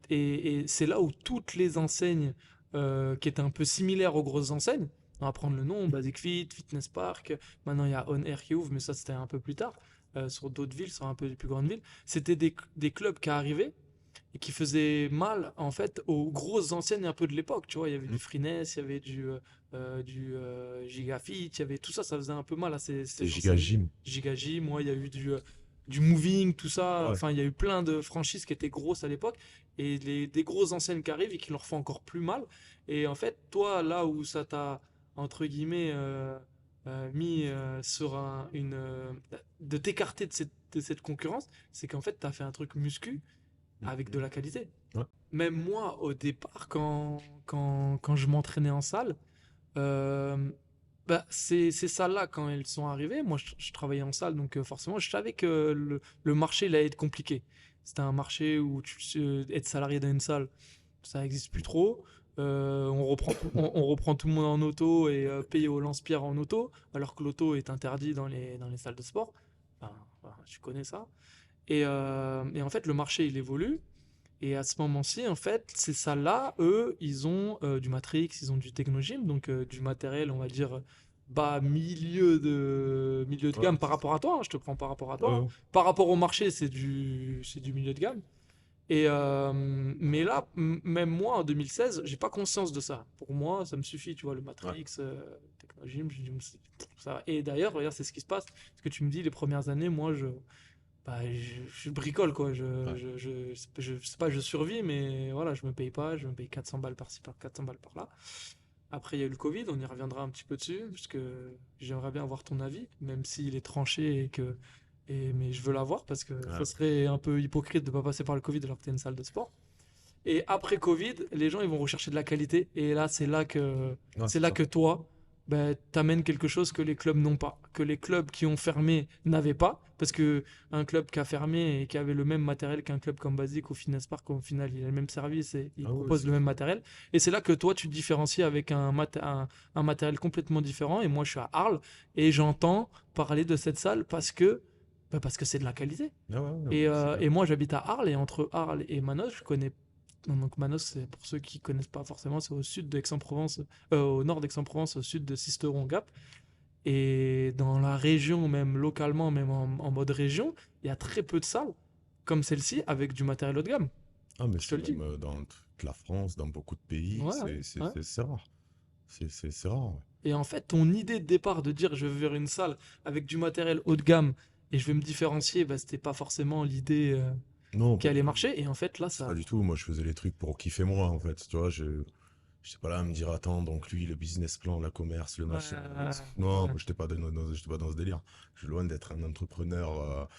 Et c'est là où toutes les enseignes qui étaient un peu similaires aux grosses enseignes, on va prendre le nom, Basic Fit, Fitness Park, maintenant il y a On Air qui ouvre, mais ça c'était un peu plus tard, sur d'autres villes, sur un peu les plus grandes villes. C'était des clubs qui arrivaient et qui faisaient mal en fait aux grosses enseignes un peu de l'époque. Tu vois, il y avait du mm, Freeness, il y avait Gigafit, il y avait tout ça, ça faisait un peu mal à c'était ces giga enseignes. gym. Gigagym, moi, il y a eu du Moving, tout ça. Ouais. Enfin, il y a eu plein de franchises qui étaient grosses à l'époque et des grosses enseignes qui arrivent et qui leur font encore plus mal. Et en fait, toi, là où ça t'a, entre guillemets, mis sur de t'écarter de cette concurrence, c'est qu'en fait, tu as fait un truc muscu avec de Mhm. la qualité. Ouais. Même moi, au départ, quand je m'entraînais en salle, euh, bah, ces salles-là, quand elles sont arrivées, moi je travaillais en salle, donc forcément je savais que le marché il allait être compliqué. C'était un marché où être salarié dans une salle, ça n'existe plus trop. On reprend tout le monde en auto et paye au lance-pierre en auto, alors que l'auto est interdit dans les salles de sport. Enfin, tu connais ça. Et en fait, le marché il évolue. Et à ce moment-ci, en fait, ces salles-là, eux, ils ont du Matrix, ils ont du Technogym, donc du matériel, on va dire, bas milieu de Ouais, gamme par c'est ça. rapport à toi, hein, je te prends par rapport à Ouais, toi, hein. ouais. Par rapport au marché, c'est du milieu de gamme. Mais là, même moi, en 2016, j'ai pas conscience de ça. Pour moi, ça me suffit, tu vois, le Ouais. Matrix, Technogym, ça va. Et d'ailleurs, regarde, c'est ce qui se passe. Ce que tu me dis, les premières années, moi, je bricole quoi, Ouais. sais pas, je survis, mais voilà, je me paye pas, je me paye 400 balles par-ci, 400 balles par-là. Après, il y a eu le Covid, on y reviendra un petit peu dessus, parce que j'aimerais bien avoir ton avis, même s'il est tranché mais je veux l'avoir, parce que Ouais. ça serait un peu hypocrite de pas passer par le Covid alors que t'es une salle de sport. Et après Covid, les gens ils vont rechercher de la qualité. Et là, Ouais, c'est c'est là ça. que toi, ben, t'amènes quelque chose que les clubs n'ont pas, que les clubs qui ont fermé n'avaient pas, parce que un club qui a fermé et qui avait le même matériel qu'un club comme Basic au Fitness Park, au final, il a le même service et il Ah ouais, propose c'est le même fou. matériel. Et c'est là que toi, tu te différencies avec un matériel complètement différent. Et moi, je suis à Arles et j'entends parler de cette salle parce que c'est de la qualité. Ah ouais, ouais, mais c'est clair. Et moi, j'habite à Arles, et entre Arles et Manos, je connais. Donc Manos, c'est pour ceux qui connaissent pas forcément, c'est au sud d'Aix-en-Provence, au nord d'Aix-en-Provence, au sud de Sisteron-Gap. Et dans la région, même localement, même en mode région, il y a très peu de salles comme celle-ci avec du matériel haut de gamme. Ah, mais Je te c'est le dis. même dans toute la France, dans beaucoup de pays, Ouais, ouais, ouais. c'est rare. C'est rare. Ouais. Et en fait, ton idée de départ de dire je vais vers une salle avec du matériel haut de gamme et je vais me différencier, bah, c'était pas forcément l'idée Non, qui pas du allait tout. marcher. Et en fait, là, Pas ça. du tout. Moi, je faisais les trucs pour kiffer moi, en fait. Tu vois, je sais pas là à me dire, attends, donc lui, le business plan, la commerce, le machin. Non, Ouais. moi, j'étais pas dans ce délire. Je suis loin d'être un entrepreneur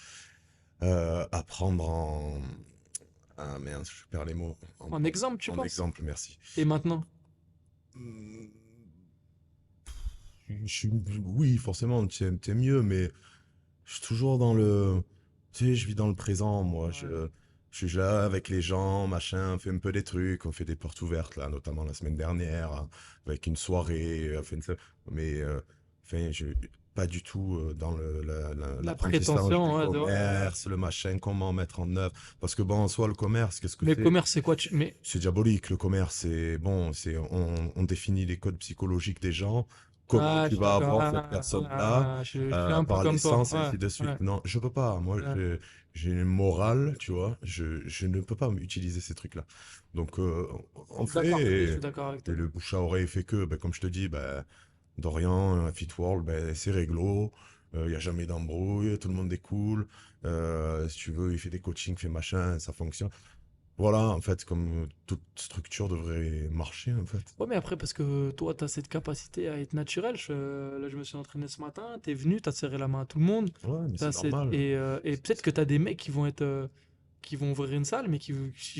à prendre en. Ah merde, je perds les mots. En exemple, tu En penses? exemple, merci. Et maintenant? Hmm, oui, forcément, t'es mieux, mais je suis toujours dans le. Tu sais, je vis dans le présent, moi. Ouais. Je suis là avec les gens, machin, on fait un peu des trucs, on fait des portes ouvertes, là, notamment la semaine dernière, hein, avec une soirée, mais enfin, pas du tout dans La l'apprentissage du prétention, ouais, ouais. commerce, le machin, comment mettre en œuvre. Parce que bon, en soi, le commerce, qu'est-ce que Mais c'est? commerce, c'est quoi mais C'est diabolique, le commerce. C'est bon, on définit les codes psychologiques des gens, comment ah, je tu suis vas d'accord. avoir cette personne-là, Je suis un peu par comme toi. l'essence, et ainsi de Ouais, suite. Non, je peux pas. Moi, ouais. j'ai une morale, tu vois. Je ne peux pas utiliser ces trucs-là. Donc, Je on suis fait, d'accord. Et je suis d'accord avec et toi. le bouche à oreille fait que, ben, comme je te dis, ben, Dorian, Fitworld, ben, c'est réglo. Il n'y a jamais d'embrouille, tout le monde est cool. Si tu veux, il fait des coachings, il fait machin, ça fonctionne. Voilà, en fait, comme toute structure devrait marcher, en fait. Ouais, mais après, parce que toi, tu as cette capacité à être naturel. Là, je me suis entraîné ce matin, t'es venu, t'as serré la main à tout le monde. Ouais, mais c'est normal. Et peut-être que t'as des mecs qui vont être, qui vont ouvrir une salle, mais qui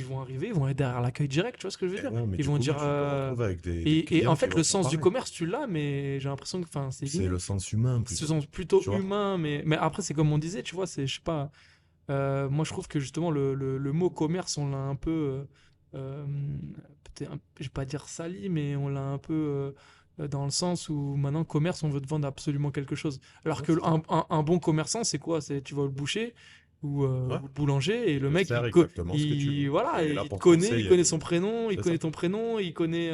vont arriver, ils vont être derrière l'accueil direct, tu vois ce que je veux Eh dire? ouais, mais Ils du vont coup, dire. tu te retrouves avec des Et en clients qui fait, vont le faire sens du pareil. commerce, tu l'as, mais j'ai l'impression que enfin, c'est C'est inné. le sens humain Ce plutôt, sont plutôt tu vois? humains, mais après, c'est comme on disait, tu vois, c'est, je sais pas, moi je trouve que justement le mot commerce, on l'a un peu, peut-être, je vais pas dire sali, mais on l'a un peu dans le sens où maintenant, commerce, on veut te vendre absolument quelque chose. Alors Ouais, que c'est ça. un bon commerçant, c'est quoi? C'est tu vas au boucher Ouais, ou au boulanger et il le te mec, sert exactement ce que tu veux. voilà, Et il est là il te pour te connaît, il connaît conseiller. son prénom, il C'est ça. connaît ton prénom, il connaît,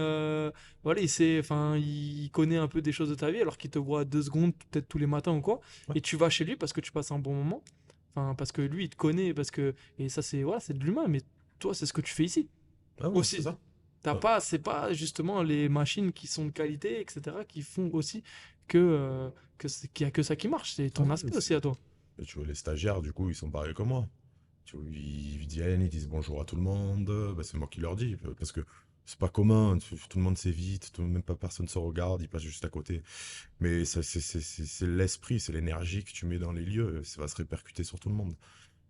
voilà, il sait, enfin, il connaît un peu des choses de ta vie alors qu'il te voit 2 secondes, peut-être tous les matins ou quoi. Ouais. Et tu vas chez lui parce que tu passes un bon moment. Enfin, parce que lui, il te connaît, et ça, c'est voilà, c'est de l'humain, mais toi, c'est ce que tu fais ici Ah ouais, c'est aussi. ça. T'as Ouais. pas, c'est pas justement les machines qui sont de qualité, etc., qui font aussi qu'il y a que ça qui marche. C'est Ah ton ouais, aspect aussi à toi. et tu vois, les stagiaires, du coup, ils sont pareils comme moi. Tu vois, ils viennent, ils disent bonjour à tout le monde. Bah, c'est moi qui leur dis, parce que c'est pas commun. Tout le monde s'évite, même pas personne se regarde, ils passent juste à côté. Mais c'est l'esprit, c'est l'énergie que tu mets dans les lieux. Ça va se répercuter sur tout le monde.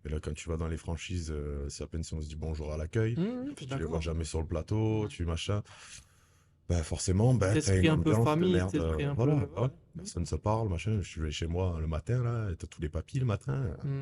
Et là, quand tu vas dans les franchises, c'est à peine si on se dit bonjour à l'accueil. Je suis Puis tu les vois d'accord. jamais sur le plateau, Ouais. tu machin. Bah forcément, bah, Cet t'as une esprit un peu ambiance de famille, cet merde. esprit un peu. Voilà, bah ouais. Ouais. Personne ne se parle, machin. Je vais chez moi le matin, là, et t'as tous les papis le matin. Mm.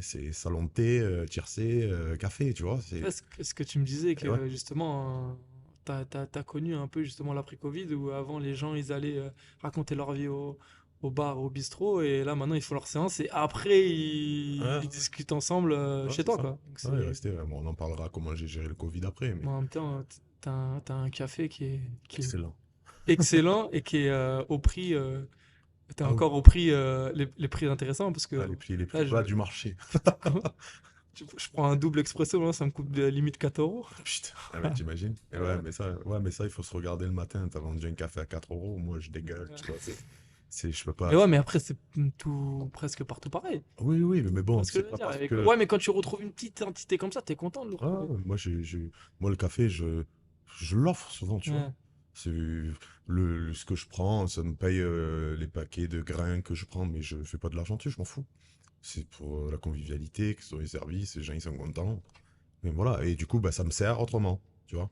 C'est salon de thé, tiercé, café, tu vois. Ouais, ce que tu me disais, Et ouais. que justement, t'as connu un peu justement l'après-Covid où avant les gens ils allaient raconter leur vie au bar, au bistrot, et là maintenant ils font leur séance et après Ouais, ils discutent ensemble ouais, chez c'est toi ça. quoi. Donc Ouais, il c'est. restait, bon, on en parlera comment j'ai géré le Covid après, mais Mais en même temps, t'as un café qui est excellent. excellent et qui est au prix. T'es Ah oui, encore au prix, les prix intéressants parce ah, que les prix là, bas du marché. je prends un double expresso, là, ça me coûte limite 4 euros. Putain, ah, mais t'imagines? Et ouais, mais ça, il faut se regarder le matin. T'as vendu un café à 4 euros, moi je dégueule, tu vois. Je peux Mais pas. ouais, mais après, c'est tout, presque partout pareil. Oui, oui, mais Tu vois bon, ce que c'est je veux pas dire? parce Et que. ouais, mais quand tu retrouves une petite entité comme ça, t'es content de le Ah, retrouver. moi, moi, le café, je l'offre souvent, tu vois. Ouais. C'est ce que je prends, ça me paye les paquets de grains que je prends, mais je fais pas de l'argent dessus, je m'en fous. C'est pour la convivialité, que ce soit les services, les gens ils sont contents. Mais voilà, et du coup, bah, ça me sert autrement, tu vois.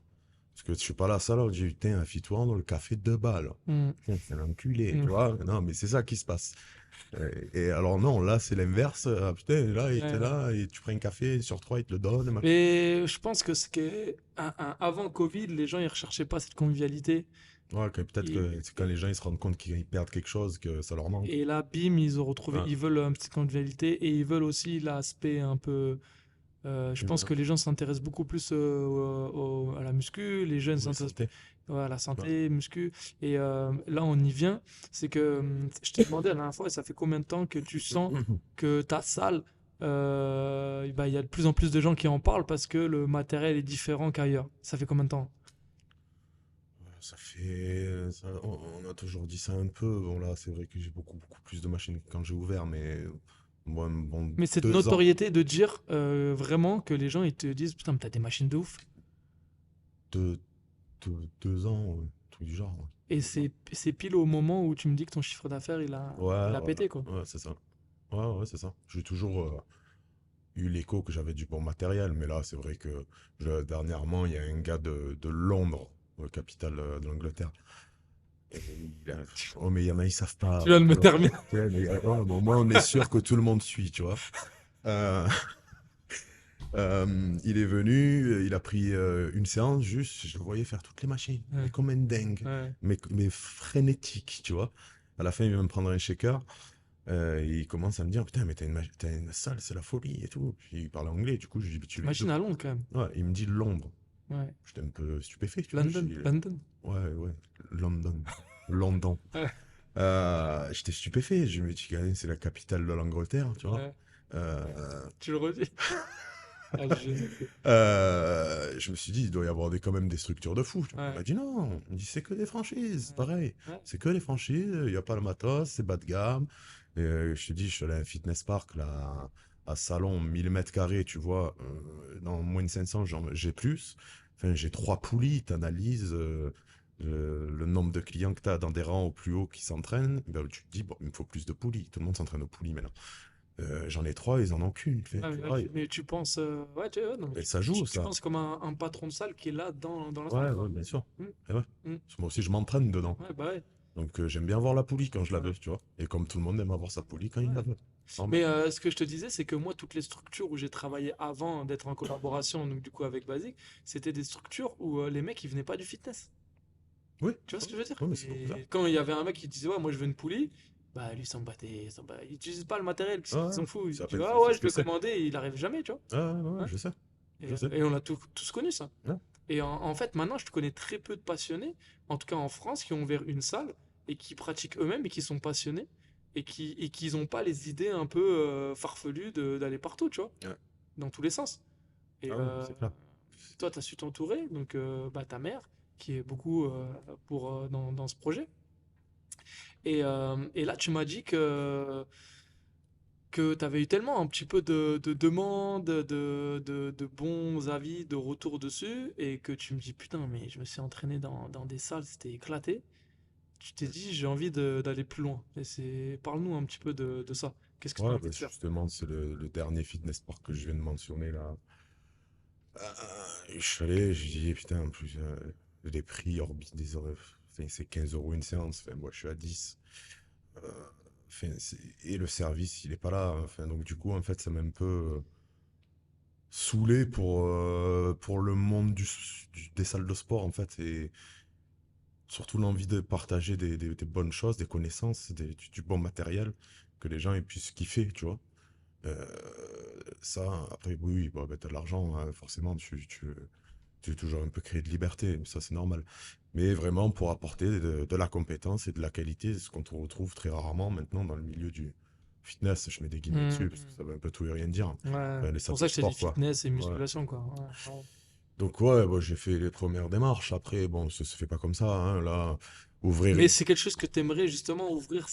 Parce que je suis pas là, ça là, j'ai dit, putain, affiche-toi dans le café de 2 balles. Mm. Putain, c'est un enculé, tu Mm. vois. Non, mais c'est ça qui se passe. Et alors non, là, c'est l'inverse. Ah, putain, là, il était Ouais. là, et tu prends un café, sur trois, il te le donne, machin. Mais je pense que avant Covid, les gens ils recherchaient pas cette convivialité. Ouais, peut-être Et, que c'est quand les gens ils se rendent compte qu'ils perdent quelque chose que ça leur manque. et là, bim, ils ont retrouvé. Ouais, Ils veulent un petit convivialité et ils veulent aussi l'aspect un peu. Je pense humain. que les gens s'intéressent beaucoup plus à la muscu, les jeunes Oui, s'intéressent santé. ouais, à la Ouais. santé, muscu. Et là, on y vient. C'est que je t'ai demandé la dernière fois, ça fait combien de temps que tu sens que ta salle, bah, il y a de plus en plus de gens qui en parlent parce que le matériel est différent qu'ailleurs. Ça fait combien de temps? Ça fait. On a toujours dit ça un peu. Bon, là, c'est vrai que j'ai beaucoup, beaucoup plus de machines que quand j'ai ouvert, mais moi, bon, Mais cette 2 ans. notoriété de dire vraiment que les gens ils te disent putain, mais t'as des machines de ouf. 2 ans, ouais, truc du genre. Ouais. Et 2 ans. c'est pile au moment où tu me dis que ton chiffre d'affaires Ouais, il a pété quoi. ouais, c'est ça. Ouais, ouais, c'est ça. J'ai toujours eu l'écho que j'avais du bon matériel, mais là, c'est vrai que dernièrement, il y a un gars de Londres, capitale de l'Angleterre. Et oh, mais il y en a, ils savent pas. Tu viens de me Tu vois. terminer. Ouais, mais, ouais, bon, moi, on est sûr que tout le monde suit, tu vois. Euh, il est venu, il a pris une séance juste, je le voyais faire toutes les machines, mais Ouais, comme un dingue, ouais. mais frénétique, tu vois. À la fin, il vient me prendre un shaker, et il commence à me dire, putain, mais t'as une salle, c'est la folie et tout. Puis il parle anglais, du coup, je lui dis, bah, tu l'es Machine d'où? à Londres quand même. Ouais, il me dit Londres. Ouais. J'étais un peu stupéfait, tu vois. London, London. Ouais, ouais, London. London. Ouais, J'étais stupéfait, je me dis, c'est la capitale de l'Angleterre, tu vois. ouais. Euh, Tu le redis. Ah, je me suis dit, il doit y avoir quand même des structures de fou. Il ouais, m'a dit non, il me dit c'est que des franchises, ouais, pareil. ouais. C'est que les franchises, il n'y a pas le matos, c'est bas de gamme. Et je te dis, je suis allé à un fitness park là, à salon 1000 mètres carrés, tu vois, dans moins de 500, j'ai plus. Enfin, j'ai 3 poulies, tu analyses le nombre de clients que tu as dans des rangs au plus haut qui s'entraînent. Ben, tu te dis, bon, il me faut plus de poulies. Tout le monde s'entraîne aux poulies maintenant. J'en ai 3, ils en ont qu'une. Ouais, Tu mais, vois, mais tu penses, ouais, ouais, non, mais et ça joue, tu ça. penses comme un patron de salle qui est là dans la salle, Ouais, quoi. ouais, bien sûr. Mm, Et ouais. mm. Parce que moi aussi, je m'entraîne dedans. Ouais, bah ouais. Donc, j'aime bien voir la poulie quand je la Ouais, veux, tu vois. Et comme tout le monde aime avoir sa poulie quand il la ouais. veut. Normal. Mais ce que je te disais, c'est que moi, toutes les structures où j'ai travaillé avant d'être en collaboration, donc du coup avec Basic, c'était des structures où les mecs, ils venaient pas du fitness. Oui, Tu vois ce que je veux dire? ouais, mais c'est pour ça. Et quand il y avait un mec qui disait, ouais, moi je veux une poulie, bah lui, il s'en battait. Il utilise pas le matériel, Ouais, il ouais. s'en fout. Il Il sait à dit, peine ah c'est ouais, ce je que vais c'est. commander, et il arrive jamais, tu vois. Ouais, ouais, ouais, Hein. je sais. Je sais. Et on l'a tous connu ça. Ouais. Et en fait, maintenant, je te connais très peu de passionnés, en tout cas en France, qui ont ouvert une salle et qui pratiquent eux-mêmes et qui sont passionnés et qui n'ont pas les idées un peu farfelues d'aller partout, tu vois, Ouais. dans tous les sens. Et Ah ouais, c'est clair. toi, tu as su t'entourer, donc bah, ta mère, qui est beaucoup dans ce projet. Et là, tu m'as dit que tu avais eu tellement un petit peu de demandes, de bons avis, de retours dessus, et que tu me dis, putain, mais je me suis entraîné dans des salles, c'était éclaté. Tu t'es dit, j'ai envie d'aller plus loin. Et parle-nous un petit peu de ça. Qu'est-ce que tu as Ouais, envie bah, de faire? justement, c'est le dernier fitness park que je viens de mentionner là. Je suis allé, j'ai dit, putain, en plus, les prix orbitent enfin, c'est 15 euros une séance. Enfin, moi, je suis à 10. Euh, enfin, et le service, il est pas là. Enfin, donc, du coup, en fait, ça m'a un peu saoulé pour le monde des salles de sport, en fait. Et surtout l'envie de partager des bonnes choses, des connaissances, du bon matériel, que les gens ils puissent kiffer, tu vois. Euh, Ça, après, oui, oui, bon, bah, t'as de l'argent, hein, forcément, tu veux toujours un peu créer de liberté, ça c'est normal. Mais vraiment pour apporter de la compétence et de la qualité, ce qu'on retrouve très rarement maintenant dans le milieu du fitness. Je mets des guillemets Hmm, dessus parce que ça veut un peu tout et rien dire. ouais, Enfin, les c'est pour salles ça de que je t'ai dit sport, quoi. fitness et Ouais. musculation, quoi. Ouais, ouais. Donc ouais, bon, j'ai fait les premières démarches. Après, bon, ça se fait pas comme ça, hein, là, ouvrir Mais une... c'est quelque chose que tu aimerais justement ouvrir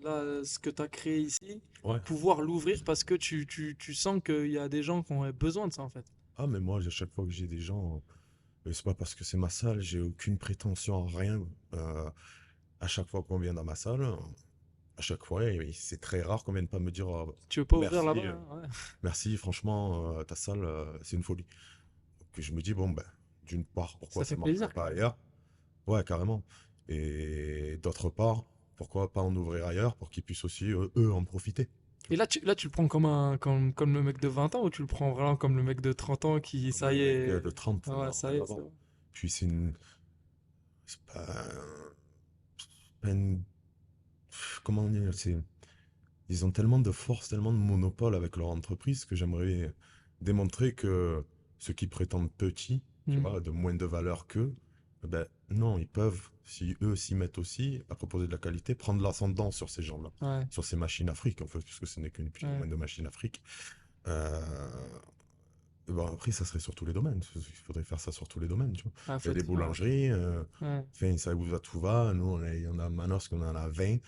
là, ce que tu as créé ici, Ouais. pouvoir l'ouvrir parce que tu sens qu'il y a des gens qui ont besoin de ça en fait. Ah, mais moi, à chaque fois que j'ai des gens, c'est pas parce que c'est ma salle, j'ai aucune prétention à rien. Euh, à chaque fois qu'on vient dans ma salle, à chaque fois, et c'est très rare qu'on vienne pas me dire Tu veux pas ouvrir merci, là-bas, hein, ouais. merci, franchement, ta salle, c'est une folie. Donc je me dis, bon, ben, d'une part, Ça pourquoi ça fait marcherait plaisir pas quand même. ailleurs? Ouais, carrément. Et d'autre part, pourquoi pas en ouvrir ailleurs pour qu'ils puissent aussi, eux, en profiter. Tu Et vois. là, tu le prends comme le mec de 20 ans ou tu le prends vraiment comme le mec de 30 ans qui, Comme ça le y mec est. de 30, Ah ouais, non, ça y rien est, à c'est voir. bon. Puis c'est pas comment dire, ils ont tellement de force, tellement de monopole avec leur entreprise que j'aimerais démontrer que ceux qui prétendent petits, tu Hmm. vois, de moins de valeur qu'eux, ben non, ils peuvent, si eux s'y mettent aussi à proposer de la qualité, prendre l'ascendant sur ces gens-là, Ouais, sur ces machines Afrique, en fait, puisque ce n'est qu'une plus ou ouais, moins de machines Afrique. Euh, bon, après, ça serait sur tous les domaines. Il faudrait faire ça sur tous les domaines, tu vois. ouais, Il y a faut des être, ouais, boulangeries, ouais. enfin, ça vous va tout va. Nous, il y en a à Manosque, on en a 20.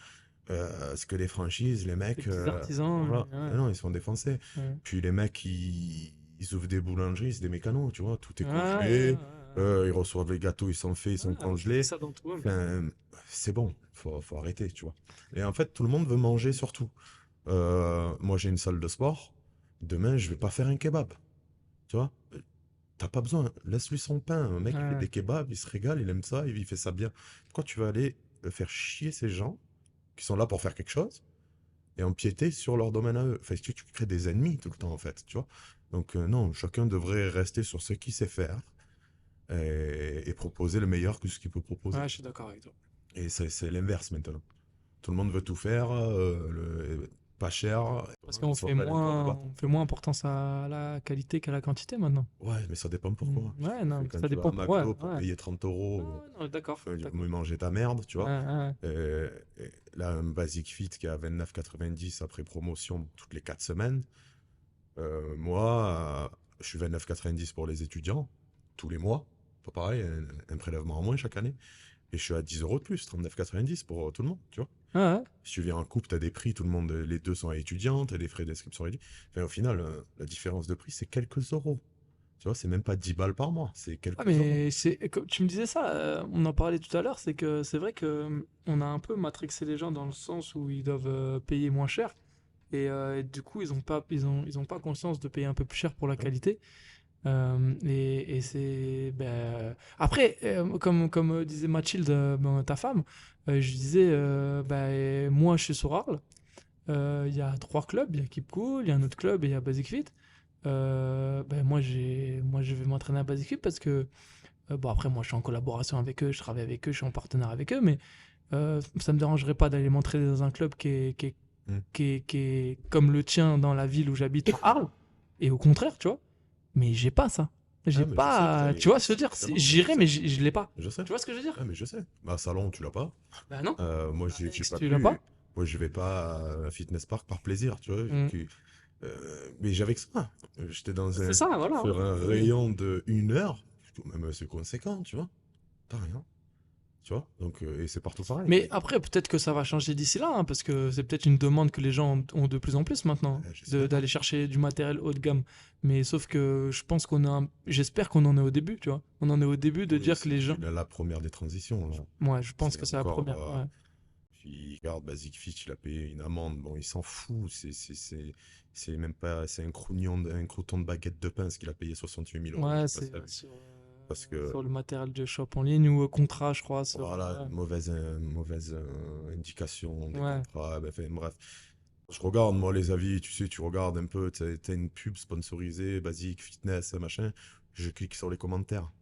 C'est que les franchises, les Des mecs, petits artisans, voilà. ouais, Mais non, ils sont défoncés. ouais. Puis les mecs, ils ouvrent des boulangeries, c'est des mécanos, tu vois. Tout est Ouais, ouais, ouais, congelé. ouais, Ils reçoivent les gâteaux, ils sont faits, ils ouais. sont Ouais, on fait congelés. ça dans tout, ouais, mais c'est bon. Enfin, c'est bon, faut arrêter, tu vois. Et en fait, tout le monde veut manger surtout. Moi, j'ai une salle de sport. Demain, je vais pas faire un kebab, tu vois. T'as pas besoin, laisse-lui son pain. Un mec, il fait Ouais, des kebabs, il se régale, il aime ça, il fait ça bien. Pourquoi tu vas aller faire chier ces gens qui sont là pour faire quelque chose et empiéter sur leur domaine à eux? Enfin, tu crées des ennemis tout le temps, en fait, tu vois. Donc, non, chacun devrait rester sur ce qu'il sait faire et proposer le meilleur que ce qu'il peut proposer. ouais, je suis d'accord avec toi. Et c'est l'inverse maintenant. Tout le monde veut tout faire, pas cher, Parce ils qu'on se reprennent un peu en le bâton. on fait moins importance à la qualité qu'à la quantité maintenant. Ouais, mais ça dépend Mm. pourquoi. Ouais, C'est non, quand ça tu vas à dépend pour. Ouais, McDo pour ouais. payer 30 Ah, euros, ouais, non, d'accord, enfin, d'accord. manger ta merde, tu Ouais, vois. ouais, Et là, un Basic Fit qui est à 29,90 après promotion toutes les 4 semaines. Moi, je suis 29,90 pour les étudiants, tous les mois. Pas pareil, un prélèvement en moins chaque année. Et je suis à 10 euros de plus, 39,90 pour tout le monde, tu vois. Ouais. Si tu viens en couple, tu as des prix, tout le monde, les deux sont étudiants, tu as des frais d'inscription réduits. Enfin, au final, la différence de prix, c'est quelques euros. Tu vois, c'est même pas 10 balles par mois, c'est Ah, quelques euros. mais comme tu me disais ça, on en parlait tout à l'heure, c'est que c'est vrai que on a un peu matrixé les gens dans le sens où ils doivent payer moins cher. Et du coup, ils ont pas conscience de payer un peu plus cher pour la Hein. qualité. Et c'est. Ben, après, comme disait Mathilde, ben, ta femme, je disais, ben, moi je suis sur Arles. Il y a trois clubs, il y a Keep Cool, il y a un autre club et il y a Basic Fit. Ben, moi je vais m'entraîner à Basic Fit parce que, bon, après, moi je suis en collaboration avec eux, je travaille avec eux, je suis en partenaire avec eux, mais ça me dérangerait pas d'aller m'entraîner dans un club Hmm. qui est comme le tien dans la ville où j'habite à Arles. Et au contraire, tu vois. Mais j'ai pas ça. J'ai Ah, mais je sais que pas. t'as Tu vois ce que je veux dire? différent, mais je J'irai, mais sais, je l'ai pas. je sais. Tu vois ce que je veux dire? Ah, mais je sais. Bah, salon, tu l'as pas. Bah non. Moi, À j'ai NXT, pas tu l'as pas? pu. Moi, je vais pas à un fitness park par plaisir, tu vois. Mm. Mais j'avais que ça. J'étais C'est ça, voilà, hein. sur un rayon de 1 heure, même c'est conséquent, tu vois. Pas rien, tu vois. Donc, et c'est partout pareil. Mais après, peut-être que ça va changer d'ici là, hein, parce que c'est peut-être une demande que les gens ont de plus en plus maintenant, J'espère. d'aller chercher du matériel haut de gamme. Mais sauf que je pense j'espère qu'on en est au début, tu vois. On en est au début de Oui, dire que les gens. la première des transitions, là. Ouais, je pense C'est que c'est la encore. première. Ouais. Puis, regarde, Basic Fit, il a payé une amende. Bon, il s'en fout. C'est même pas. C'est un un crouton de baguette de pain, ce qu'il a payé 68 000 euros. Je Ouais, sais pas si c'est t'as vu. sur, Parce que, sur le matériel de shop en ligne ou contrat, je crois. voilà, Ouais. mauvaise indication des Ouais. contrats. Ben, enfin, bref. Je regarde, moi, les avis, tu sais, tu regardes un peu, t'as une pub sponsorisée, Basic, Fitness, machin. Je clique sur les commentaires.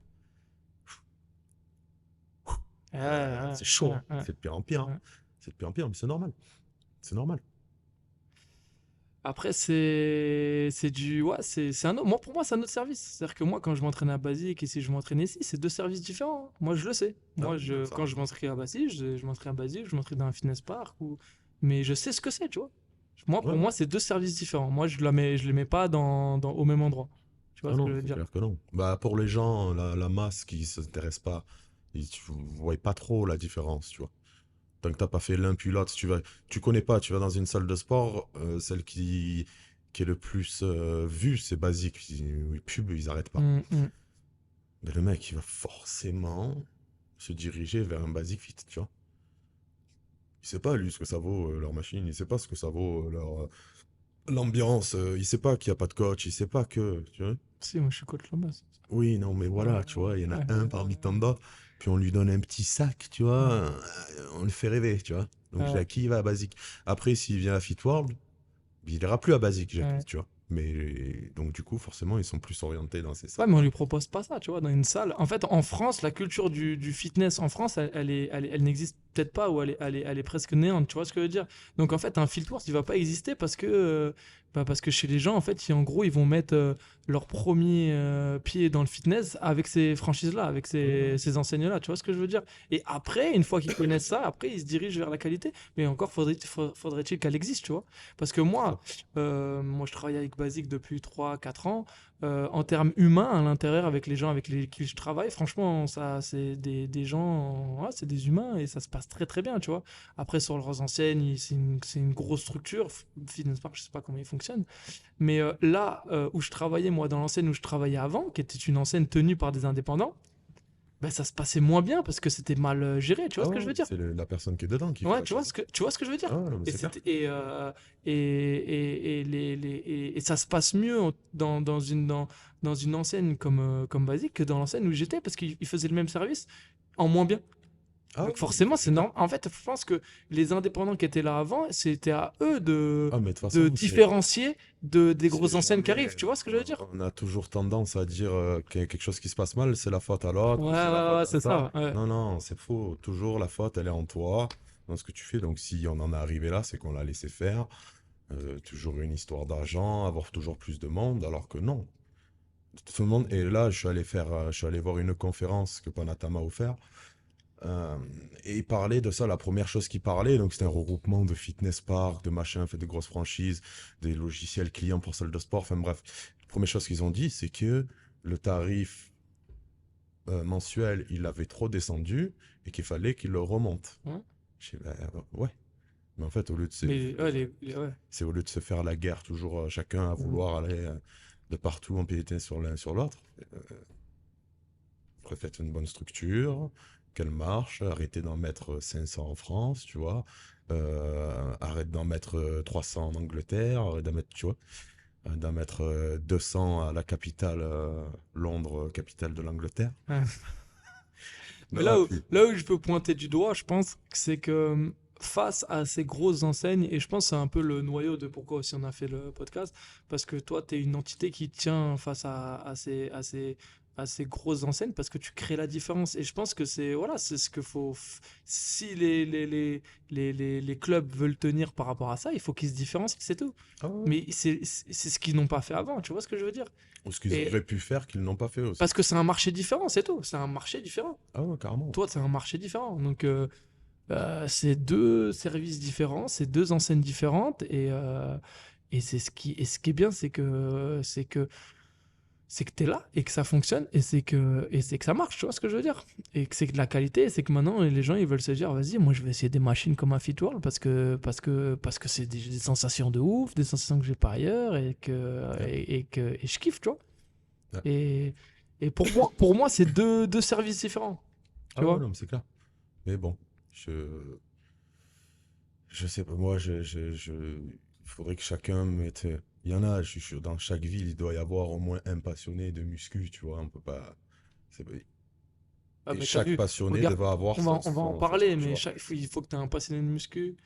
Ouais, ouais, C'est chaud, ouais, hein. ouais, C'est de pire en pire, hein. ouais. C'est de pire en pire, mais c'est normal. C'est normal. Après, c'est du. Ouais, c'est un autre. Moi, pour moi, c'est un autre service. C'est-à-dire que moi, quand je m'entraîne à Basique et si je m'entraîne ici, c'est deux services différents, hein. Moi, je le sais. Ah Moi, oui, ça quand je arrive. m'entraîne à Basique, je m'entraîne à Basique, je m'entraîne dans un fitness park. Mais je sais ce que c'est, tu vois. Moi, Ouais, pour ouais. moi, c'est deux services différents. Moi, je les mets pas au même endroit. Tu vois Ah ce que je non, veux c'est dire? clair que non. Bah, pour les gens, la masse qui s'intéresse pas, tu vois pas trop la différence, tu vois. Tant que t'as pas fait l'un puis l'autre, tu connais pas, tu vas dans une salle de sport, celle qui est le plus vue, c'est Basique. Les pubs, ils arrêtent pas. Hum, hum. Mais le mec, il va forcément se diriger vers un Basic Fit, tu vois. Il sait pas, lui, ce que ça vaut, leur machine, il sait pas ce que ça vaut, l'ambiance, il sait pas qu'il y a pas de coach, il sait pas que, tu vois. Si, moi, je suis coach là-bas. Oui, non, mais Ouais, voilà, tu vois, il y en a ouais, un parmi tant d'autres, puis on lui donne un petit sac, tu vois, ouais, on le fait rêver, tu vois. Donc, ouais, Jackie, il va à Basic. Après, s'il vient à Fit World, il ira plus à Basic, Jackie, ouais. tu vois. Mais donc, du coup, forcément, ils sont plus orientés dans ces Ouais, mais on salles-là. lui propose pas ça, tu vois, dans une salle. En fait, en France, la culture du fitness en France, elle n'existe peut-être pas ou elle est presque néante, tu vois ce que je veux dire? Donc en fait, un field course, il va pas exister parce que chez les gens, en fait, en gros, ils vont mettre leur premier pied dans le fitness avec ces franchises-là, avec Ouais, ces enseignes-là, tu vois ce que je veux dire? Et après, une fois qu'ils connaissent ça, après, ils se dirigent vers la qualité. Mais encore faudrait-il qu'elle existe, tu vois? Parce que c'est ça. moi, je travaille avec Basic depuis 3 4 ans. En termes humains, à l'intérieur, avec les gens avec lesquels je travaille, franchement, ça, c'est des gens, ouais, c'est des humains et ça se passe très très bien, tu vois. Après, sur leurs enseignes, c'est une grosse structure. Fitness Park, je sais pas comment ils fonctionnent. Mais là où je travaillais, moi, dans l'enseigne où je travaillais avant, qui était une enseigne tenue par des indépendants, ben, ça se passait moins bien parce que c'était mal géré, tu vois Ah ce que ouais, je veux dire? c'est la personne qui est dedans qui fait Ouais, la chose. tu vois ce que je veux dire? Ah ouais, non, mais Et, c'est clair. c'était, et ça se passe mieux dans une enseigne comme Basique que dans l'enseigne où j'étais parce qu'ils faisaient le même service en moins bien. Ah Donc oui, forcément, c'est c'est clair. normal. En fait, je pense que les indépendants qui étaient là avant, c'était à eux Ah, mais de toute de façon, différencier des c'est grosses enseignes qui jamais. arrivent. Tu vois ce que je veux dire? On a toujours tendance à dire qu'il y a quelque chose qui se passe mal, c'est la faute à l'autre, Ouais, ou c'est la ouais, faute ouais, à c'est ça. ça. Ouais. Non, non, c'est faux. Toujours la faute, elle est en toi, dans ce que tu fais. Donc, si on en est arrivé là, c'est qu'on l'a laissé faire. Toujours une histoire d'argent, avoir toujours plus de monde, alors que non. Tout le monde. Et là, je suis allé voir une conférence que Panata m'a offert. Euh, et il parlait de ça, la première chose qu'il parlait, donc c'était un regroupement de fitness park, de machin, fait de grosses franchises, des logiciels clients pour salles de sport, enfin bref. La première chose qu'ils ont dit, c'est que le tarif mensuel, il avait trop descendu et qu'il fallait qu'il le remonte. Ouais. Je dis, ben, ouais. Mais en fait, au lieu de se, Mais ouais, ouais. c'est au lieu de se faire la guerre, toujours chacun à vouloir aller de partout empiéter sur l'un sur l'autre, faites une bonne structure, qu'elle marche, arrêtez d'en mettre 500 en France, tu vois. Arrête d'en mettre 300 en Angleterre, arrête d'en mettre, tu vois, d'en mettre 200 à la capitale, Londres, capitale de l'Angleterre. Ouais. Mais Non, puis, là où je peux pointer du doigt, je pense, c'est que face à ces grosses enseignes, et je pense que c'est un peu le noyau de pourquoi aussi on a fait le podcast, parce que toi, tu es une entité qui tient face à ces grosses enseignes, parce que tu crées la différence. Et je pense que c'est voilà, c'est ce qu'il faut. Si les clubs veulent tenir par rapport à ça, il faut qu'ils se différencient, c'est tout. ah ouais, Mais c'est ce qu'ils n'ont pas fait avant, tu vois ce que je veux dire? ou ce qu'ils Et auraient pu faire qu'ils n'ont pas fait aussi. parce que c'est un marché différent, c'est tout. C'est un marché différent. Ah ouais, carrément. Toi, c'est un marché différent. Donc, c'est deux services différents, c'est deux enseignes différentes. Et ce qui est bien, c'est que tu es là et que ça fonctionne et c'est que ça marche, tu vois ce que je veux dire? Et que c'est de la qualité, et c'est que maintenant, les gens, ils veulent se dire, vas-y, moi, je vais essayer des machines comme un Fitworld parce que c'est des sensations de ouf, des sensations que j'ai pas ailleurs Ouais. et je kiffe, tu vois? Ouais. Et, et pour moi, c'est deux services différents, tu Ah ouais, vois? non, mais c'est clair. Mais bon, je, je sais pas, moi, il faudrait que chacun mette. Il y en a, je suis sûr, dans chaque ville, il doit y avoir au moins un passionné de muscu, tu vois, on peut pas. c'est- Ah, Et mais t'as chaque vu, passionné regarde, devait avoir on va en son truc, parler, tu mais vois. il faut que tu aies un passionné de muscu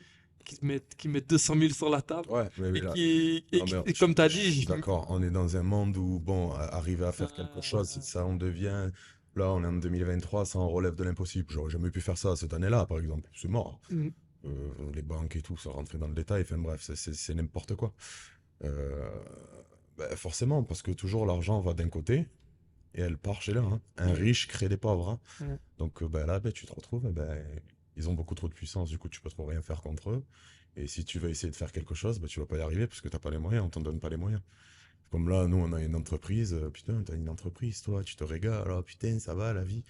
qui mette 200 000 sur la table Ouais, mais et là, et non, mais et comme tu as je suis dit, d'accord, on est dans un monde où, bon, arriver à faire quelque chose, euh, ça, on devient. Là, on est en 2023, ça en relève de l'impossible. J'aurais jamais pu faire ça cette année-là, par exemple. C'est mort. mm, Les banques et tout, sans rentrer dans le détail, enfin bref, c'est n'importe quoi. Euh, ben, forcément, parce que toujours l'argent va d'un côté et elle part chez l'un, hein. Un mm, riche crée des pauvres, hein. mm. Donc ben, là, ben, tu te retrouves, ben, ils ont beaucoup trop de puissance, du coup tu peux trop rien faire contre eux. Et si tu veux essayer de faire quelque chose, ben, tu vas pas y arriver parce que t'as pas les moyens, on t'en donne pas les moyens. Comme là, nous on a une entreprise, putain, t'as une entreprise, toi, tu te régales, alors putain, ça va la vie.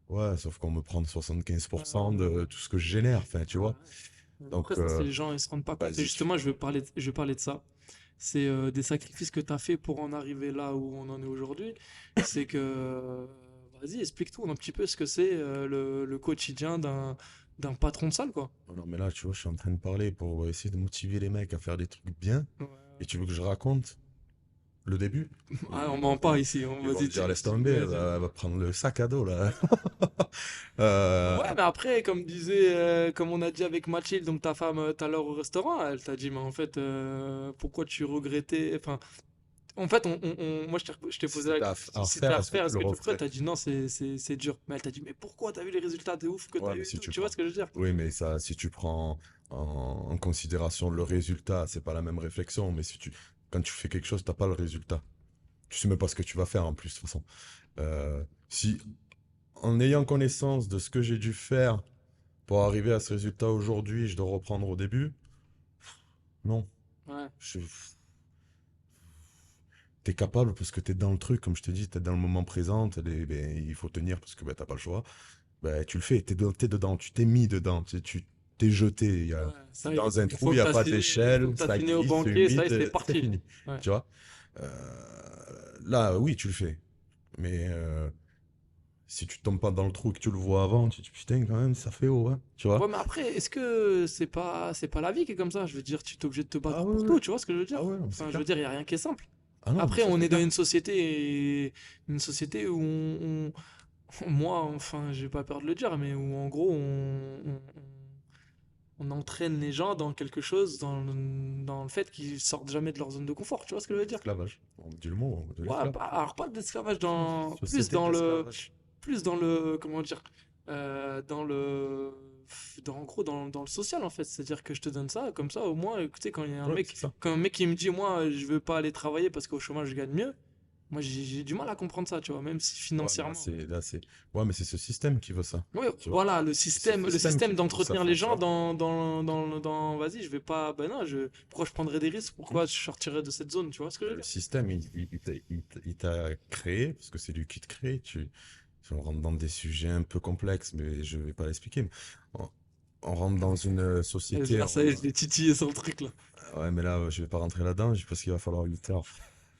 Ouais, sauf qu'on me prend 75% de tout ce que je génère, enfin, tu Ouais. vois. Après, Donc, ça, c'est les gens, ils se rendent pas compte. Et vas-y, justement, je vais parler de ça. C'est des sacrifices que tu as fait pour en arriver là où on en est aujourd'hui. C'est que, vas-y, explique-toi un petit peu ce que c'est le quotidien d'un patron de salle, quoi. oh non, mais là, tu vois, je suis en train de parler pour essayer de motiver les mecs à faire des trucs bien. Ouais. Et tu veux que je raconte le début? Ah, on Ils vont, ment pas ici. ils vont me Vas-y, dire, laisse tomber, vas-y. elle va prendre le sac à dos, là. Ouais, mais après, comme on a dit avec Mathilde, donc ta femme, tout à l'heure au restaurant, elle t'a dit, mais en fait, pourquoi tu regrettais, enfin, en fait, moi, je t'ai Si posé la c'était question, à si c'était refaire, à est-ce que refaire, tu est-ce le que tu le ferais? referais? T'as dit non, c'est dur. Mais elle t'a dit, mais pourquoi? T'as vu les résultats de ouf que t'as Ouais, mais eu et si tout. tu Tu vois prends. ce que je veux dire? Oui, mais ça, si tu prends en considération le résultat, c'est pas la même réflexion. Mais si tu, quand tu fais quelque chose, t'as pas le résultat. Tu sais même pas ce que tu vas faire en plus, de toute façon. Si, en ayant connaissance de ce que j'ai dû faire pour arriver à ce résultat aujourd'hui, je dois reprendre au début, non. Ouais. Je- T'es capable parce que t'es dans le truc, comme je te dis, t'es dans le moment présent, ben, il faut tenir parce que ben, t'as pas le choix. Ben, tu le fais, t'es dedans, tu t'es mis dedans, tu t'es jeté. Ouais, ça y est. Dans un trou, il n'y a pas Une fois d'échelle, que t'as ça signé au glisse, c'est banquier, ça y est, humide, c'est c'est parti. fini. Ouais. Tu vois? Euh, Là, oui, tu le fais. Mais si tu tombes pas dans le trou et que tu le vois avant, tu te dis putain, quand même, ça fait haut, hein, tu vois? Ouais, mais après, est-ce que c'est pas la vie qui est comme ça? Je veux dire, tu es obligé de te Ah battre ouais, pour ouais. tout, tu vois ce que je veux dire? Ah ouais, non, mais c'est Enfin, je veux clair. dire, il n'y a rien qui est simple. Ah non, mais Après, ça on c'est est dans clair. une société où moi, enfin, j'ai pas peur de le dire, mais où en gros, on entraîne les gens dans quelque chose, dans le fait qu'ils sortent jamais de leur zone de confort, tu vois ce que je veux dire? Esclavage. On dit le mot, de Ouais, l'esclave. alors pas d'esclavage, Société d'esclavage. comment dire, dans le, en gros, dans le social en fait. C'est-à-dire que je te donne ça, comme ça, au moins, écoutez, Ouais, c'est ça. quand un mec qui me dit, moi, je veux pas aller travailler parce qu'au chômage je gagne mieux, moi j'ai du mal à comprendre ça, tu vois, même si Ouais, mais financièrement. ouais, mais c'est ce système qui veut ça. Oui, Tu vois? voilà, C'est ce le système qui système veut que ça d'entretenir les gens fonctionne. vas-y, je vais pas, ben non, pourquoi je prendrais des risques, pourquoi je sortirais de cette zone, tu vois ce que je veux Le dire? système, il t'a créé, parce que c'est lui qui te crée. On rentre dans des sujets un peu complexes, mais je vais pas l'expliquer. Mais en, on rentre dans une société. Ça y est, je l'ai titillé sur le truc là. Ouais, mais là, je vais pas rentrer là-dedans parce qu'il va falloir 8 heures.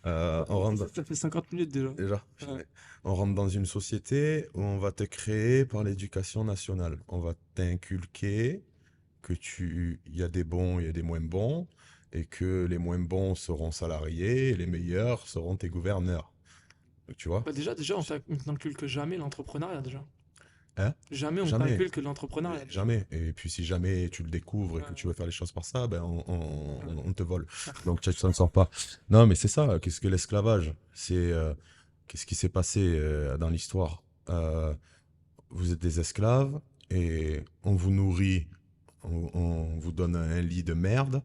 On rentre Ça fait 50 minutes déjà. déjà. Ouais. On rentre dans une société où on va te créer par l'éducation nationale. On va t'inculquer il y a des bons, il y a des moins bons, et que les moins bons seront salariés, et les meilleurs seront tes gouverneurs. Donc, tu vois? Bah déjà, on t'inculque jamais l'entrepreneuriat déjà. Hein? Jamais on Jamais. t'inculque l'entrepreneuriat déjà. Jamais. Et puis si jamais tu le découvres et que tu veux Ouais, faire les choses par ça, ben ouais. on te vole. Donc tu t'en sors pas. Non, mais c'est ça. Qu'est-ce que l'esclavage? Qu'est-ce qui s'est passé dans l'histoire? Vous êtes des esclaves et on vous nourrit, on vous donne un lit de merde.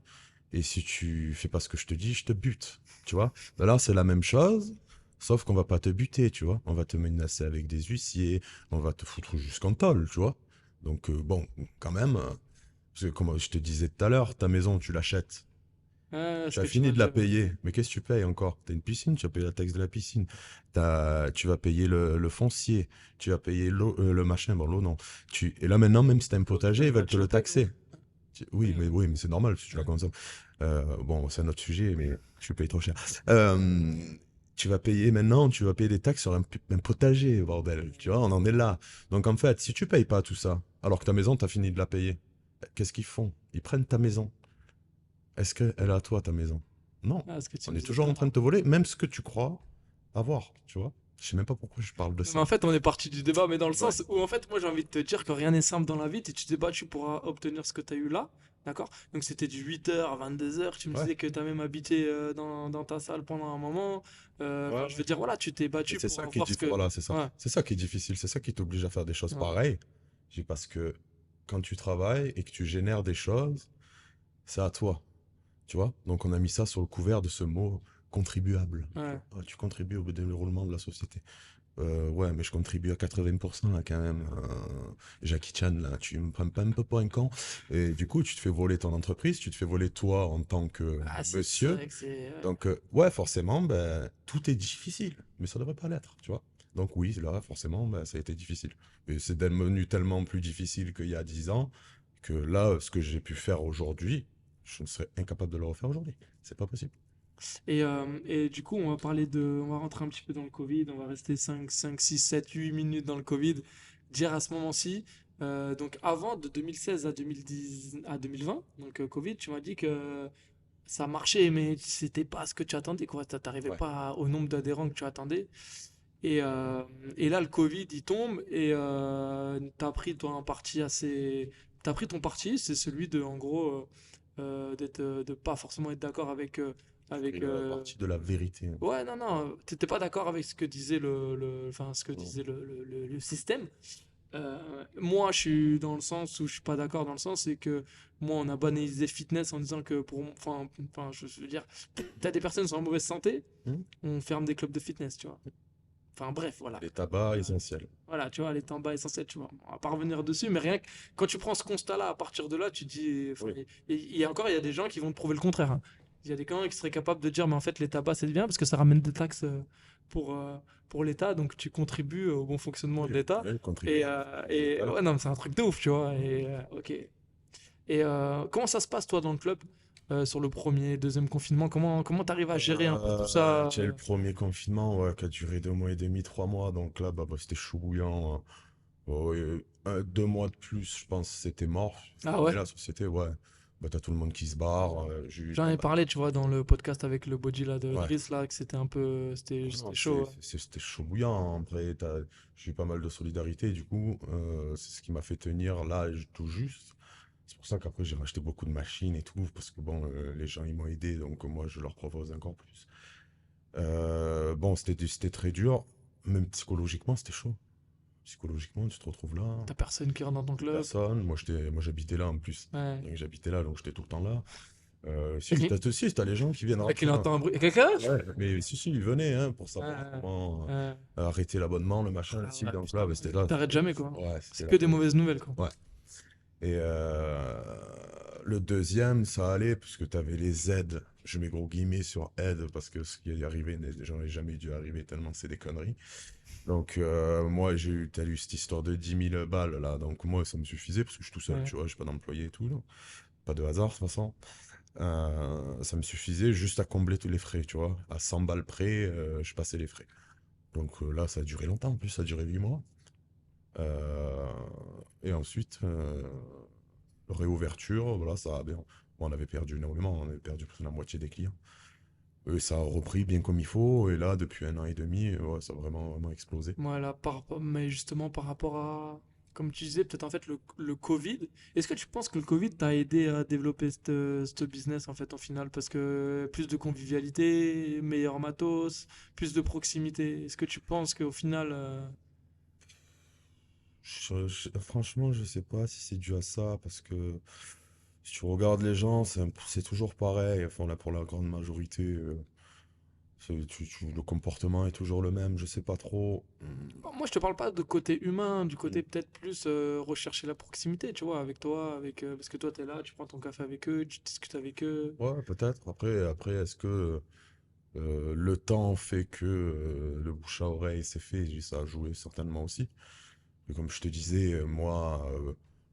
Et si tu fais pas ce que je te dis, je te bute. Tu vois? Ben là, c'est la même chose. Sauf qu'on va pas te buter, tu vois. On va te menacer avec des huissiers, on va te foutre jusqu'en tôle, tu vois. Donc bon, quand même, parce que comme je te disais tout à l'heure, ta maison, tu l'achètes. Ouais, ce Tu as que tu fini m'as de dit. la Ouais. payer, mais qu'est-ce que tu payes encore? T'as une piscine, tu vas payer la taxe de la piscine. Tu vas payer le foncier, tu vas payer l'eau, le machin, bon l'eau non. Et là maintenant, même si t'as un potager, ils veulent te Tu le le payes, ouais. taxer. Oui, Oui, mais c'est normal si tu la ouais. consommes. Bon, c'est un autre sujet, mais tu payes trop cher. Euh, Tu vas payer maintenant, tu vas payer des taxes sur un potager, bordel. Tu vois, on en est là. Donc en fait, si tu payes pas tout ça, alors que ta maison, t'as fini de la payer, qu'est-ce qu'ils font? Ils prennent ta maison. Est-ce qu'elle est à toi, ta maison? Non. Ah, ce que tu On me est disais toujours tout à en train l'heure. de te voler, même ce que tu crois avoir, tu vois. Je sais même pas pourquoi je parle de Non, mais ça. en fait, on est parti du débat, mais dans le Ouais. sens où, en fait, moi, j'ai envie de te dire que rien n'est simple dans la vie. Tu t'es battu pour obtenir ce que tu as eu là. D'accord? Donc, c'était du 8h à 22h. Tu me Ouais. disais que tu as même habité dans ta salle pendant un moment. Ouais, Enfin, je ouais. veux dire, voilà, tu t'es Et battu c'est pour ça qui avoir dit, ce que. voilà, c'est ça. Ouais, C'est ça qui est difficile, c'est ça qui t'oblige à faire des choses ouais, pareilles. Parce que quand tu travailles et que tu génères des choses, c'est à toi, tu vois. Donc on a mis ça sur le couvert de ce mot contribuable. Tu ouais. vois. Ah, tu contribues au déroulement de la société. Ouais, mais je contribue à 80% là quand même. Jackie Chan, là, tu me prends pas un peu pour un con. Et du coup, tu te fais voler ton entreprise, tu te fais voler toi en tant que Ah, c'est monsieur. vrai que c'est. Ouais. Donc, ouais, forcément, ben, tout est difficile, mais ça devrait pas l'être, tu vois. Donc oui, là, forcément, ben, ça a été difficile. Et c'est devenu tellement plus difficile qu'il y a 10 ans que là, ce que j'ai pu faire aujourd'hui, je serais incapable de le refaire aujourd'hui. C'est pas possible. Et du coup, on va rentrer un petit peu dans le Covid, on va rester 6, 7, 8 minutes dans le Covid. Dire à ce moment-ci, donc avant de 2016 à 2010, à 2020, donc Covid, tu m'as dit que ça marchait, mais c'était pas ce que tu attendais, quoi. T'arrivais Ouais. pas au nombre d'adhérents que tu attendais. Et, euh, et là, le Covid, il tombe et t'as pris toi un parti assez. T'as pris ton parti, c'est celui de, en gros, de pas forcément être d'accord avec, J'ai pris avec la partie de la vérité. ouais, non, non, t'étais pas d'accord avec ce que disait enfin, ce que Non. disait le système. Moi, je suis dans le sens où je suis pas d'accord dans le sens, c'est que moi, on a banalisé fitness en disant que enfin, je veux dire, t'as des personnes qui sont en mauvaise santé, Hmm. on ferme des clubs de fitness, tu vois. Enfin, bref, voilà. Les tabacs Euh, essentiels. voilà, tu vois, les temps bas essentiels, tu vois. On va pas revenir dessus, mais rien que quand tu prends ce constat-là, à partir de là, tu te dis, enfin, Oui. il y a encore, il y a des gens qui vont te prouver le contraire, hein. Il y a des gens qui seraient capables de dire, mais en fait, les tabacs, c'est bien parce que ça ramène des taxes pour, euh, pour l'État, donc tu contribues au bon fonctionnement Oui, de l'État. oui, contribuer à Et l'État là. ouais, non, mais c'est un truc de ouf, tu vois. Ok. Et comment ça se passe, toi, dans le club, sur le premier, deuxième confinement? Comment t'arrives à gérer un peu tout ça? J'ai le premier confinement ouais, qui a duré 2 mois et demi, 3 mois. Donc là, bah, c'était chaud bouillant. Oh, et, 2 mois de plus, je pense, c'était mort. Ah Mais ouais? la société, ouais. Bah, t'as tout le monde qui se barre. J'ai eu J'en pas ai mal. parlé, tu vois, dans le podcast avec le body là de Ouais. Driss là, que c'était un peu, Ah c'était non, chaud. Ouais. c'était chaud bouillant. Après, j'ai eu pas mal de solidarité. Du coup, c'est ce qui m'a fait tenir l'âge tout juste. C'est pour ça qu'après, j'ai racheté beaucoup de machines et tout. Parce que bon, les gens, ils m'ont aidé. Donc, moi, je leur propose encore plus. Bon, c'était très dur. Même psychologiquement, c'était chaud. Psychologiquement, tu te retrouves là. T'as personne qui rentre dans ton club. Personne. Moi, j'habitais là en plus. Ouais. Donc, j'habitais là, donc j'étais tout le temps là. Et Si, t'as les gens qui viennent là, qu'il rentrer. entend un bruit. Quelqu'un? Ouais, mais si, ils venaient hein, pour savoir Ouais. comment Ouais. arrêter l'abonnement, le machin, Ah si, ouais, donc là, putain, bah, c'était là. t'arrêtes jamais quoi. Ouais, C'est c'était là. que des mauvaises nouvelles quoi. Ouais. Et le deuxième, ça allait, parce que t'avais les aides. Je mets gros guillemets sur aides, parce que ce qui est arrivé, j'aurais jamais dû arriver tellement c'est des conneries. Donc, moi, t'as eu cette histoire de 10 000 balles, là. Donc, moi, ça me suffisait parce que je suis tout seul, Ouais. tu vois, j'ai pas d'employé et tout, non. Pas de hasard, de toute façon. Ça me suffisait juste à combler tous les frais, tu vois. À 100 balles près, je passais les frais. Donc, là, ça a duré longtemps, en plus, ça a duré 8 mois. Euh, et ensuite, réouverture, voilà, ça a bien. Bon, on avait perdu énormément, on avait perdu presque la moitié des clients. Ça a repris bien comme il faut, et là, depuis 1 an et demi, ouais, ça a vraiment, vraiment explosé. Voilà, mais justement par rapport à, comme tu disais, peut-être en fait le Covid. Est-ce que tu penses que le Covid t'a aidé à développer ce business en fait en final? Parce que plus de convivialité, meilleur matos, plus de proximité. Est-ce que tu penses qu'au final, Franchement, je sais pas si c'est dû à ça, parce que si tu regardes les gens, c'est toujours pareil. Enfin, là, pour la grande majorité, le comportement est toujours le même. Je sais pas trop. bon, moi je te parle pas de côté humain, du Mm. côté peut-être plus rechercher la proximité, tu vois, avec toi, parce que toi t'es là, tu prends ton café avec eux, tu discutes avec eux. Ouais, peut-être. Après, est-ce que le temps fait que le bouche à oreille s'est fait? Ça a joué certainement aussi. Et comme je te disais, moi,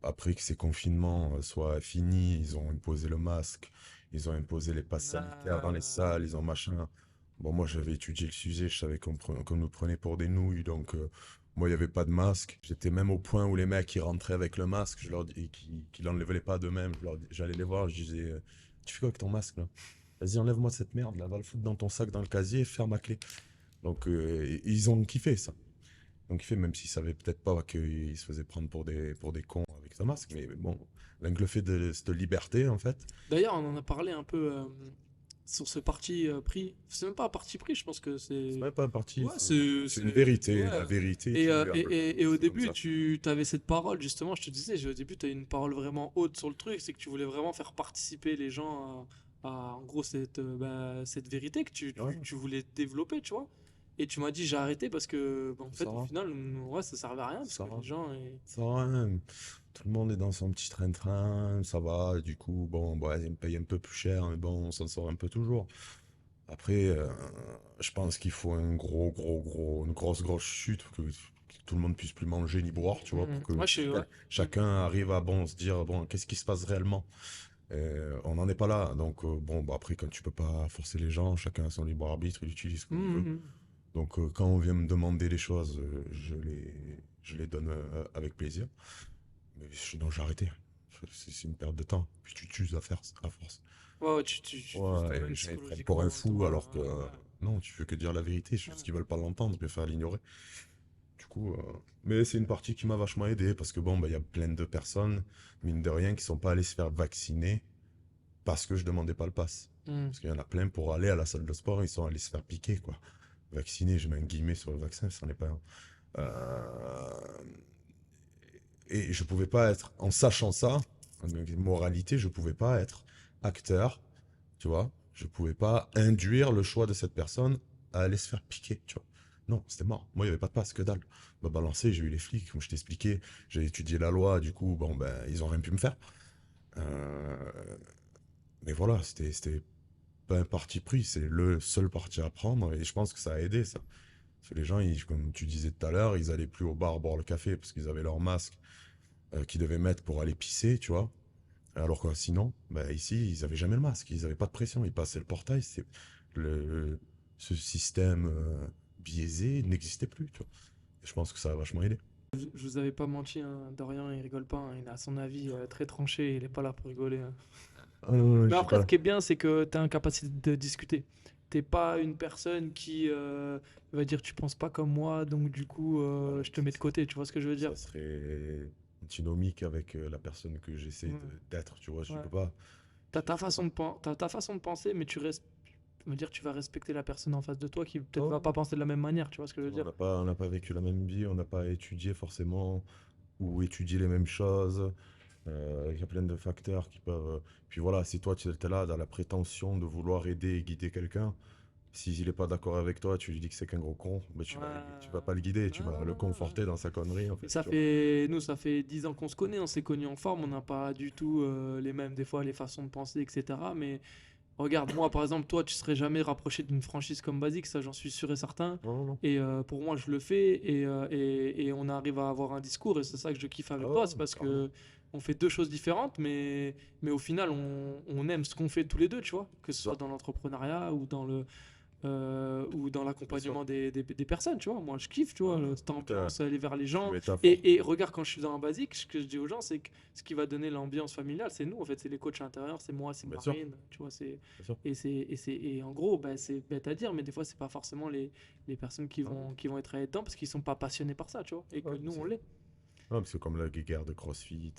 après que ces confinements soient finis, ils ont imposé le masque, ils ont imposé les passes sanitaires dans les salles, ils ont machin. Bon, moi, j'avais étudié le sujet, je savais qu'on nous prenait pour des nouilles, donc moi, il n'y avait pas de masque. J'étais même au point où les mecs, qui rentraient avec le masque, et qui l'enlevaient pas d'eux-mêmes. J'allais les voir, je disais, tu fais quoi avec ton masque, là? Vas-y, enlève-moi cette merde, là, va le foutre dans ton sac, dans le casier, et ferme ma clé. Donc, ils ont kiffé ça. Donc il fait, même s'il savait peut-être pas qu'il se faisait prendre pour des cons avec sa masque, mais bon, rien que le fait de cette liberté, en fait, D'ailleurs, on en a parlé un peu sur ce parti pris. C'est même pas un parti pris, je pense que c'est c'est. même pas parti, Ouais, c'est une vérité, Ouais. la vérité est immuable. Et au C'est comme début, ça. tu avais cette parole, justement, je te disais, au début, tu as une parole vraiment haute sur le truc, c'est que tu voulais vraiment faire participer les gens en gros, cette vérité que Ouais, tu voulais développer, tu vois. Et tu m'as dit, j'ai arrêté parce que, bah, en ça fait, au va, final, ouais, ça servait à rien, parce ça que les va. gens. Ça va, hein. Tout le monde est dans son petit train-train, ça va, et du coup, bon, bah, ils me payent un peu plus cher, mais bon, on s'en sort un peu toujours. Après, je pense qu'il faut une grosse chute, que tout le monde puisse plus manger ni boire, tu vois, pour que Ouais, ouais. Mm. chacun arrive à bon se dire, bon, qu'est-ce qui se passe réellement? On n'en est pas là. Donc, bon, bah, après, quand tu peux pas forcer les gens, chacun a son libre arbitre, il utilise comme il veut. Mm. Donc, quand on vient me demander les choses, je les donne avec plaisir. Mais sinon, j'ai arrêté. C'est une perte de temps. Puis tu t'uses à force. Ouais, ouais, tu te Ouais, et ramènes les gens ils prennent pour un psychologiquement, fou, toi. alors que non, tu veux que dire la vérité, Ouais. juste qu'ils veulent pas l'entendre, je préfère l'ignorer. Du coup, mais c'est une partie qui m'a vachement aidé, parce que bon, bah, il y a plein de personnes, mine de rien, qui sont pas allées se faire vacciner parce que je demandais pas le pass. Mm. Parce qu'il y en a plein, pour aller à la salle de sport, ils sont allés se faire piquer, quoi. Vacciner, je mets un guillemet sur le vaccin, ça n'est pas un. Euh, Et je pouvais pas être, en sachant ça, en moralité, je pouvais pas être acteur, tu vois. Je pouvais pas induire le choix de cette personne à aller se faire piquer, tu vois. Non, c'était mort. Moi, il n'y avait pas de passe, que dalle. On m'a balancé, j'ai eu les flics, comme je t'expliquais. J'ai étudié la loi, du coup, bon, ben, ils ont rien pu me faire. Euh, mais voilà, c'était pas un parti pris, c'est le seul parti à prendre, et je pense que ça a aidé, ça. Parce que les gens, comme tu disais tout à l'heure, ils allaient plus au bar boire le café parce qu'ils avaient leur masque qu'ils devaient mettre pour aller pisser, tu vois. Alors que sinon, bah, ici, ils avaient jamais le masque, ils avaient pas de pression, ils passaient le portail, le, ce système biaisé n'existait plus, tu vois. Et je pense que ça a vachement aidé. Je vous avais pas menti, hein, Dorian, il rigole pas, hein, il a son avis très tranché, il est pas là pour rigoler, hein. Ah non, je Mais suis après, pas ce là. qui est bien, c'est que tu as une capacité de discuter. T'es pas une personne qui va dire tu penses pas comme moi, donc du coup Ah non, je te mets de côté, tu vois ce que je veux dire? ça serait antinomique avec la personne que j'essaie Ouais. d'être, tu vois, je Ouais. peux pas. T'as ta façon de penser, mais me dire tu vas respecter la personne en face de toi qui peut-être va Oh, pas penser de la même manière, tu vois ce que je veux dire? on n'a pas vécu la même vie, on n'a pas étudié forcément, ou étudié les mêmes choses. Il y a plein de facteurs qui peuvent. Puis voilà, si toi tu es là dans la prétention de vouloir aider et guider quelqu'un, s'il n'est pas d'accord avec toi, tu lui dis que c'est qu'un gros con, mais tu vas pas le guider, tu vas le Ouais. conforter dans sa connerie en Et fait, tu vois. nous, ça fait 10 ans qu'on se connaît, on s'est connus en forme, on n'a pas du tout les mêmes, des fois, les façons de penser, etc. Regarde, moi, par exemple, toi, tu serais jamais rapproché d'une franchise comme Basique, ça, j'en suis sûr et certain. Non, non. Et pour moi, je le fais et on arrive à avoir un discours et c'est ça que je kiffe Ah avec ouais, toi, c'est parce carrément. que on fait deux choses différentes, mais au final, on aime ce qu'on fait tous les deux, tu vois, que ce C'est soit ça, dans l'entrepreneuriat ou dans bien sûr. l'accompagnement des personnes, tu vois. Moi, je kiffe, tu vois, Ouais. cette Putain, ambiance, aller vers les tu gens. métaphores. Et regarde, quand je suis dans un basique, ce que je dis aux gens, c'est que ce qui va donner l'ambiance familiale, c'est nous, en fait, c'est les coachs intérieurs, c'est moi, c'est Bien sûr, Marine, tu vois, bien sûr. et en gros, bah, c'est bête à dire, mais des fois, c'est pas forcément les personnes Ah ouais, qui vont être là-dedans parce qu'ils sont pas passionnés par ça, tu vois, et que ouais, nous, on l'est. non, parce que comme la guéguerre de CrossFit,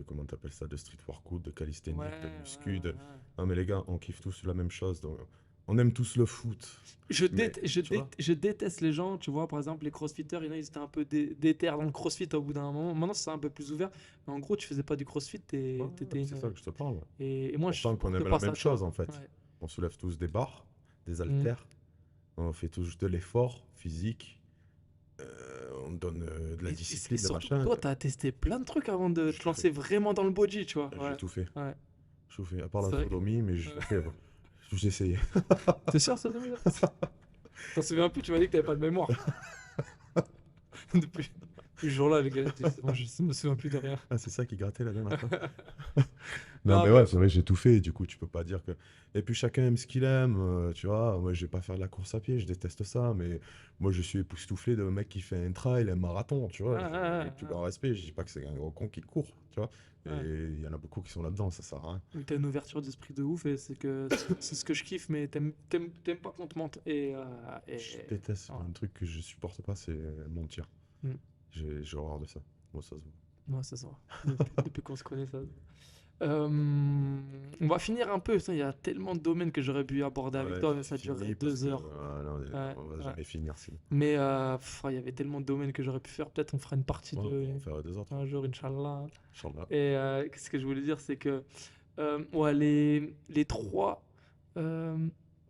comment t'appelles ça, de street workout, de Ouais, calisthénique, de ouais, muscu, ouais, ouais. Non mais les gars, on kiffe tous la même chose, donc on aime tous le foot. Mais, tu vois, Je déteste les gens, tu vois, par exemple, les crossfitters, il y en a, ils étaient un peu déter dans le crossfit au bout d'un moment. Maintenant, c'est un peu plus ouvert. Mais en gros, tu faisais pas du crossfit, ouais, t'étais c'est ça que je te parle. et moi, je Pourtant qu'on supporte aime la pas ça, même tu vois. chose en fait. Ouais. On soulève tous des barres, des Mm. haltères, on fait tous de l'effort physique, on donne de la Et discipline, de surtout que machin. toi, t'as testé plein de trucs avant de J'ai te tout fait. lancer vraiment dans le body, tu vois. J'ai Ouais. tout fait. Ouais. J'ai tout fait. À part la C'est vrai que. sodomie, mais j'ai Ouais. tout fait. Bon. J'ai essayé. T'es sûr, ça, Dominique? T'en souviens plus, tu m'as dit que t'avais pas de mémoire. Depuis ce jour-là, les gars, moi, je me souviens plus de rien. Ah, c'est ça qui grattait la dernière fois. Non, Non, mais mais ouais, c'est vrai, j'ai tout fait. Du coup, tu peux pas dire que. Et puis chacun aime ce qu'il aime. Tu vois, moi, je vais pas faire de la course à pied, je déteste ça. Mais moi, je suis époustouflé d'un mec qui fait un trail, un marathon. Tu vois, ah, j'ai le ah, plus ah, grand respect. Je dis pas que c'est un gros con qui court. Tu vois, et ah, ouais. il y en a beaucoup qui sont là-dedans, ça sert à rien. Donc t'as une ouverture d'esprit de ouf et c'est ce que je kiffe, mais t'aimes pas qu'on te mente. Je déteste Voilà. un truc que je supporte pas, c'est mentir. Mm. J'ai horreur de ça. Moi, ça se voit. Ouais, ça se voit. Depuis qu'on se connaît, ça se voit. On va finir un peu. Putain, il y a tellement de domaines que j'aurais pu aborder avec Ouais, toi, mais ça durerait fini parce deux que heures. non, Ouais, on va ouais. jamais finir sinon. Mais il y avait tellement de domaines que j'aurais pu faire. Peut-être on fera une partie Ouais, on 2 va en faire des autres. un jour, Inch'Allah. Inch'Allah. Et qu'est-ce que je voulais dire, c'est que ouais, les trois, euh,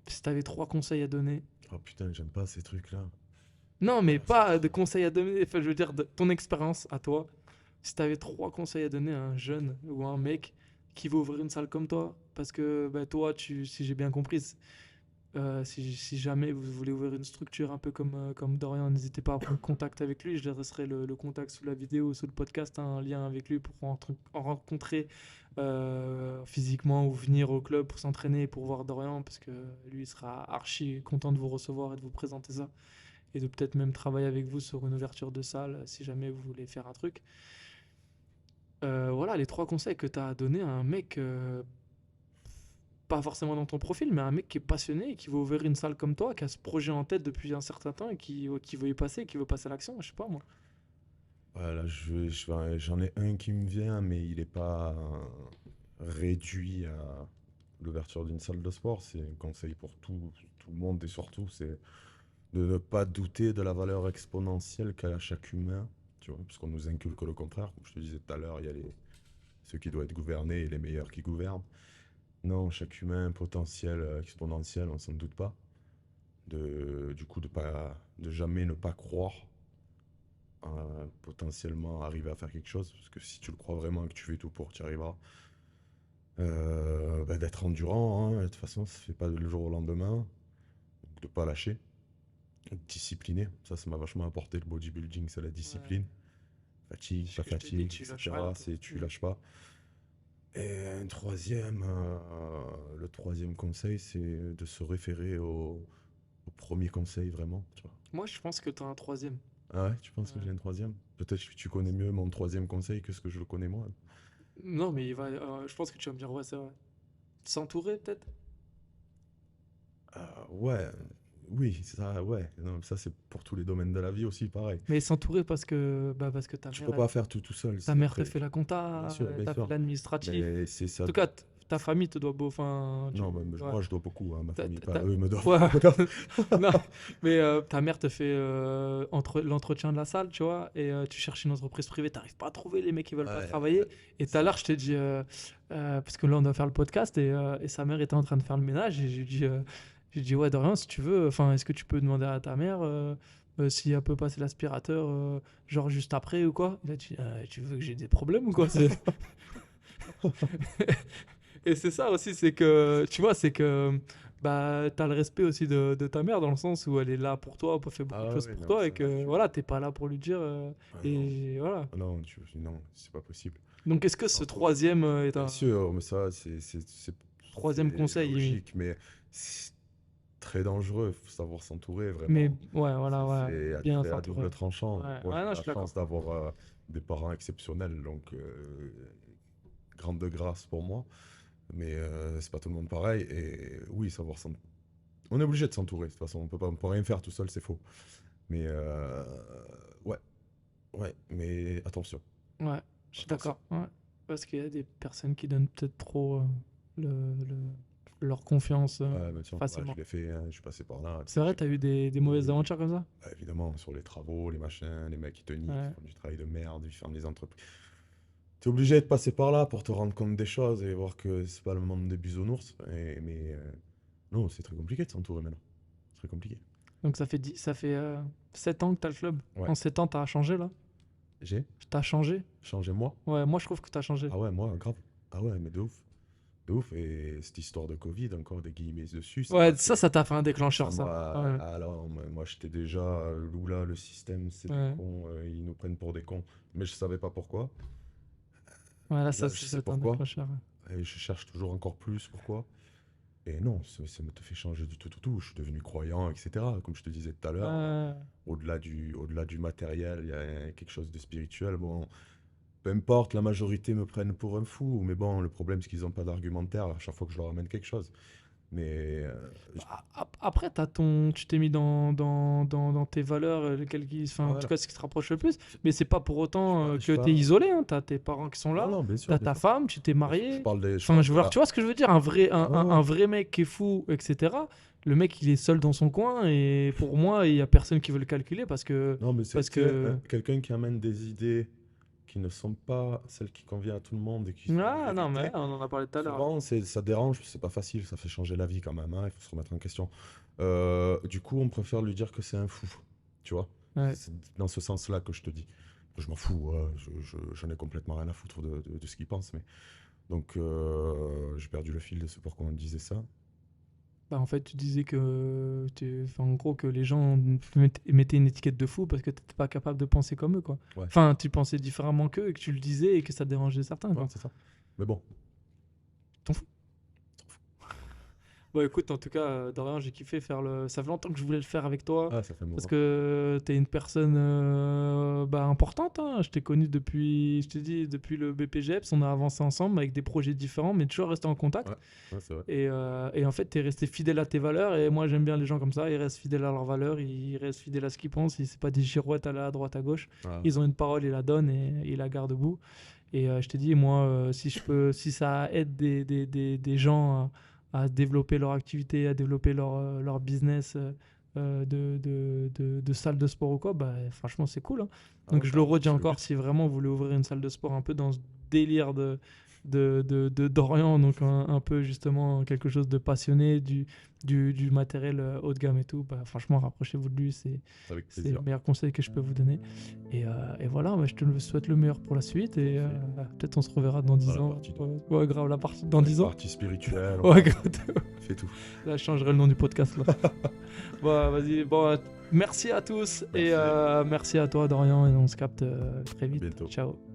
si tu avais trois conseils à donner. Oh putain, j'aime pas ces trucs-là. Non, mais Ah, c'est pas de conseils à donner, enfin, je veux dire de ton expérience à toi. Si tu avais trois conseils à donner à un jeune ou à un mec qui veut ouvrir une salle comme toi, parce que bah, toi, si j'ai bien compris, si jamais vous voulez ouvrir une structure un peu comme Dorian, n'hésitez pas à prendre contact avec lui. Je laisserai le contact sous la vidéo, sous le podcast, un lien avec lui pour en rencontrer physiquement ou venir au club pour s'entraîner, pour voir Dorian, parce que lui il sera archi content de vous recevoir et de vous présenter ça et de peut-être même travailler avec vous sur une ouverture de salle si jamais vous voulez faire un truc. Voilà les trois conseils que tu as à donner à un mec, pas forcément dans ton profil, mais un mec qui est passionné et qui veut ouvrir une salle comme toi, qui a ce projet en tête depuis un certain temps et qui veut y passer, qui veut passer à l'action, je sais pas moi. voilà, j'en ai un qui me vient, mais il est pas réduit à l'ouverture d'une salle de sport. C'est un conseil pour tout le monde et surtout, c'est de ne pas douter de la valeur exponentielle qu'a chaque humain. Tu vois, parce qu'on nous inculque le contraire. Comme je te disais tout à l'heure, il y a ceux qui doivent être gouvernés et les meilleurs qui gouvernent. Non, chaque humain potentiel exponentiel, on s'en doute pas. Du coup, de jamais ne pas croire potentiellement arriver à faire quelque chose, parce que si tu le crois vraiment et que tu fais tout pour, tu y arriveras. Bah, d'être endurant, hein, de toute façon, ça se fait pas le jour au lendemain, donc de pas lâcher, être discipliné, ça m'a vachement apporté le bodybuilding, c'est la Ouais. discipline. Fatigue, Ce pas que je te dis, fatigue, tu lâches etc. rien, quoi. C'est tu lâches pas. Et un troisième, le troisième conseil, c'est de se référer au premier conseil vraiment, tu vois. Moi, je pense que tu as un troisième. Ah ouais, tu penses que Ouais. j'ai un troisième? Peut-être que tu connais mieux mon troisième conseil que ce que je le connais moi. Non, mais je pense que tu vas me dire, ouais, c'est vrai. S'entourer, peut-être? Ouais, oui, ça, ouais. Non, ça c'est pour tous les domaines de la vie aussi, pareil. Mais s'entourer parce que Tu peux pas faire tout tout seul. ta C'est mère te après, fait la bien compta, sûr, bien t'as fait sûr. l'administratif. Mais c'est En ça. tout cas, ta famille te doit beau. Enfin, Non, ouais. moi je dois beaucoup à ma T'as- famille, t'as- pas t'as- eux me doivent. Ouais. Non, mais ta mère te fait l'entretien de la salle, tu vois, et tu cherches une entreprise privée, t'arrives pas à trouver les mecs qui veulent pas Ouais, travailler. Et tout à ça. l'heure, je t'ai dit, parce que là, on doit faire le podcast, et sa mère était en train de faire le ménage, et j'ai dit, ouais, Dorian, si tu veux, enfin, est-ce que tu peux demander à ta mère si elle peut passer l'aspirateur, genre juste après ou quoi? Il a dit, tu veux que j'ai des problèmes ou quoi? Et c'est ça aussi, c'est que, tu vois, c'est que bah, t'as le respect aussi de ta mère dans le sens où elle est là pour toi, elle fait beaucoup de Ah choses ouais, pour non, toi et ça, que voilà, t'es pas là pour lui dire. ah non, Et voilà. non, non, c'est pas possible. Donc, est-ce que ce Non. troisième est Bien un sûr, mais ça, troisième c'est conseil? logique, mais c'est très dangereux. Il faut savoir s'entourer, Mais vraiment. ouais, voilà, C'est ouais, c'est à, bien à s'entourer. double tranchant. Ouais, Moi, ouais, j'ai non, je la suis d'accord. chance d'avoir des parents exceptionnels, donc grande de grâce pour moi. Mais c'est pas tout le monde pareil. Et oui, savoir s'entourer. On est obligé de s'entourer, de toute façon. On peut rien faire tout seul, c'est faux. Mais ouais, ouais, mais attention, Ouais, je suis attention. d'accord. Ouais. Parce qu'il y a des personnes qui donnent peut-être trop leur confiance Ouais, bien sûr. Ouais, je facilement. l'ai fait, hein, je suis passé par là. Tu C'est sais, vrai, t'as eu des mauvaises aventures comme ça? évidemment, sur les travaux, les machins, les mecs qui te nient, qui Ouais. font du travail de merde, ils ferment les entreprises. T'es obligé de passer par là pour te rendre compte des choses et voir que c'est pas le monde des bisounours. Mais non, c'est très compliqué de s'entourer maintenant. C'est très compliqué. Donc ça fait 7 ans que t'as le club. Ouais. En 7 ans, t'as changé là? J'ai T'as changé? changé moi. Ouais, moi je trouve que t'as changé. Ah ouais, moi, grave. Ah ouais, mais de ouf. De ouf. Et cette histoire de Covid, encore des guillemets dessus, Ouais, c'est. ça t'a fait un Ça déclencheur, ça. m'a. Ouais, Alors, moi, j'étais déjà. Là, le système, c'est des ouais. cons. Ils nous prennent pour des cons. Mais je savais pas pourquoi. Ouais, là, Là, je ça sais c'est un pourquoi. déclencheur. Et je cherche toujours encore plus pourquoi. Et non, ça me te fait changer du tout. Je suis devenu croyant, etc. Comme je te disais tout à l'heure, Ouais. au-delà du matériel, il y a quelque chose de spirituel. Bon, peu importe, la majorité me prennent pour un fou. Mais bon, le problème, c'est qu'ils n'ont pas d'argumentaire à chaque fois que je leur amène quelque chose. Mais Après, tu t'es mis dans tes valeurs, lesquelles enfin, en tout voilà. cas, ce qui te rapproche le plus. Mais c'est pas pour Je suis autant pas, je que suis t'es pas- isolé. Hein. T'as tes parents qui sont Non, là, non, bien sûr, t'as bien ta sûr. femme, tu t'es Je marié. parle je Enfin, parle je de veux dire, la. tu vois ce que je veux dire? Un vrai, Ouais, ouais. un vrai mec qui est fou, etc. Le mec, il est seul dans son coin. Et pour moi, il y a personne qui veut le calculer parce que. Non, mais c'est Parce tu sais, que... quelqu'un qui amène des idées qui ne sont pas celles qui conviennent à tout le monde et qui sont les Ah non, mais vérités. on en a parlé tout à l'heure. Souvent, ça dérange, c'est pas facile, ça fait changer la vie quand même, hein, il faut se remettre en question. Du coup, on préfère lui dire que c'est un fou, tu vois. Ouais. C'est dans ce sens-là que je te dis. Je m'en fous, j'en ai complètement rien à foutre de ce qu'il pense. Mais. Donc, j'ai perdu le fil de ce pourquoi on me disait ça. Bah, en fait, tu disais que, enfin, en gros, que les gens mettaient une étiquette de fou parce que tu n'étais pas capable de penser comme eux, quoi. Ouais, Enfin, tu pensais différemment qu'eux et que tu le disais et que ça dérangeait certains, ouais, quoi. c'est ça. Mais bon, T'en fous. Bon, écoute, en tout cas, Dorian, j'ai kiffé faire le. Ça fait longtemps que je voulais le faire avec toi. ah, ça fait Parce moment. que t'es une personne bah, importante. Hein. Je t'ai connu depuis, je t'ai dit, depuis le BPGEPS. On a avancé ensemble avec des projets différents, mais toujours resté en contact. Ouais, ouais, c'est vrai. Et en fait, tu es resté fidèle à tes valeurs. Et moi, j'aime bien les gens comme ça. Ils restent fidèles à leurs valeurs. Ils restent fidèles à ce qu'ils pensent. C'est pas des girouettes à droite, à gauche. Ah, Ils ont une parole, ils la donnent et ils la gardent debout. Et je te dis, moi, si ça aide des gens à développer leur activité, à développer leur business de salle de sport ou quoi, bah, franchement, c'est cool. Hein. ah Donc, ouais, je le carrément, redis c'est le encore, but. si vraiment vous voulez ouvrir une salle de sport un peu dans ce délire de Dorian, donc un peu justement quelque chose de passionné, du matériel haut de gamme et tout, bah, franchement, rapprochez-vous de lui, Avec c'est le plaisir. meilleur conseil que je peux vous donner. Et voilà, bah, je te souhaite le meilleur pour la suite et peut-être on se reverra dans 10 Dans la ans. partie 2. Ouais, ouais, grave, la partie dans Une 10 ans. partie spirituelle, Ouais, grave. on fait tout. Là, je changerai le nom du podcast. Là. Bon, vas-y. Bon, merci à tous et Merci. merci à toi, Dorian. Et on se capte très vite. Bientôt. Ciao.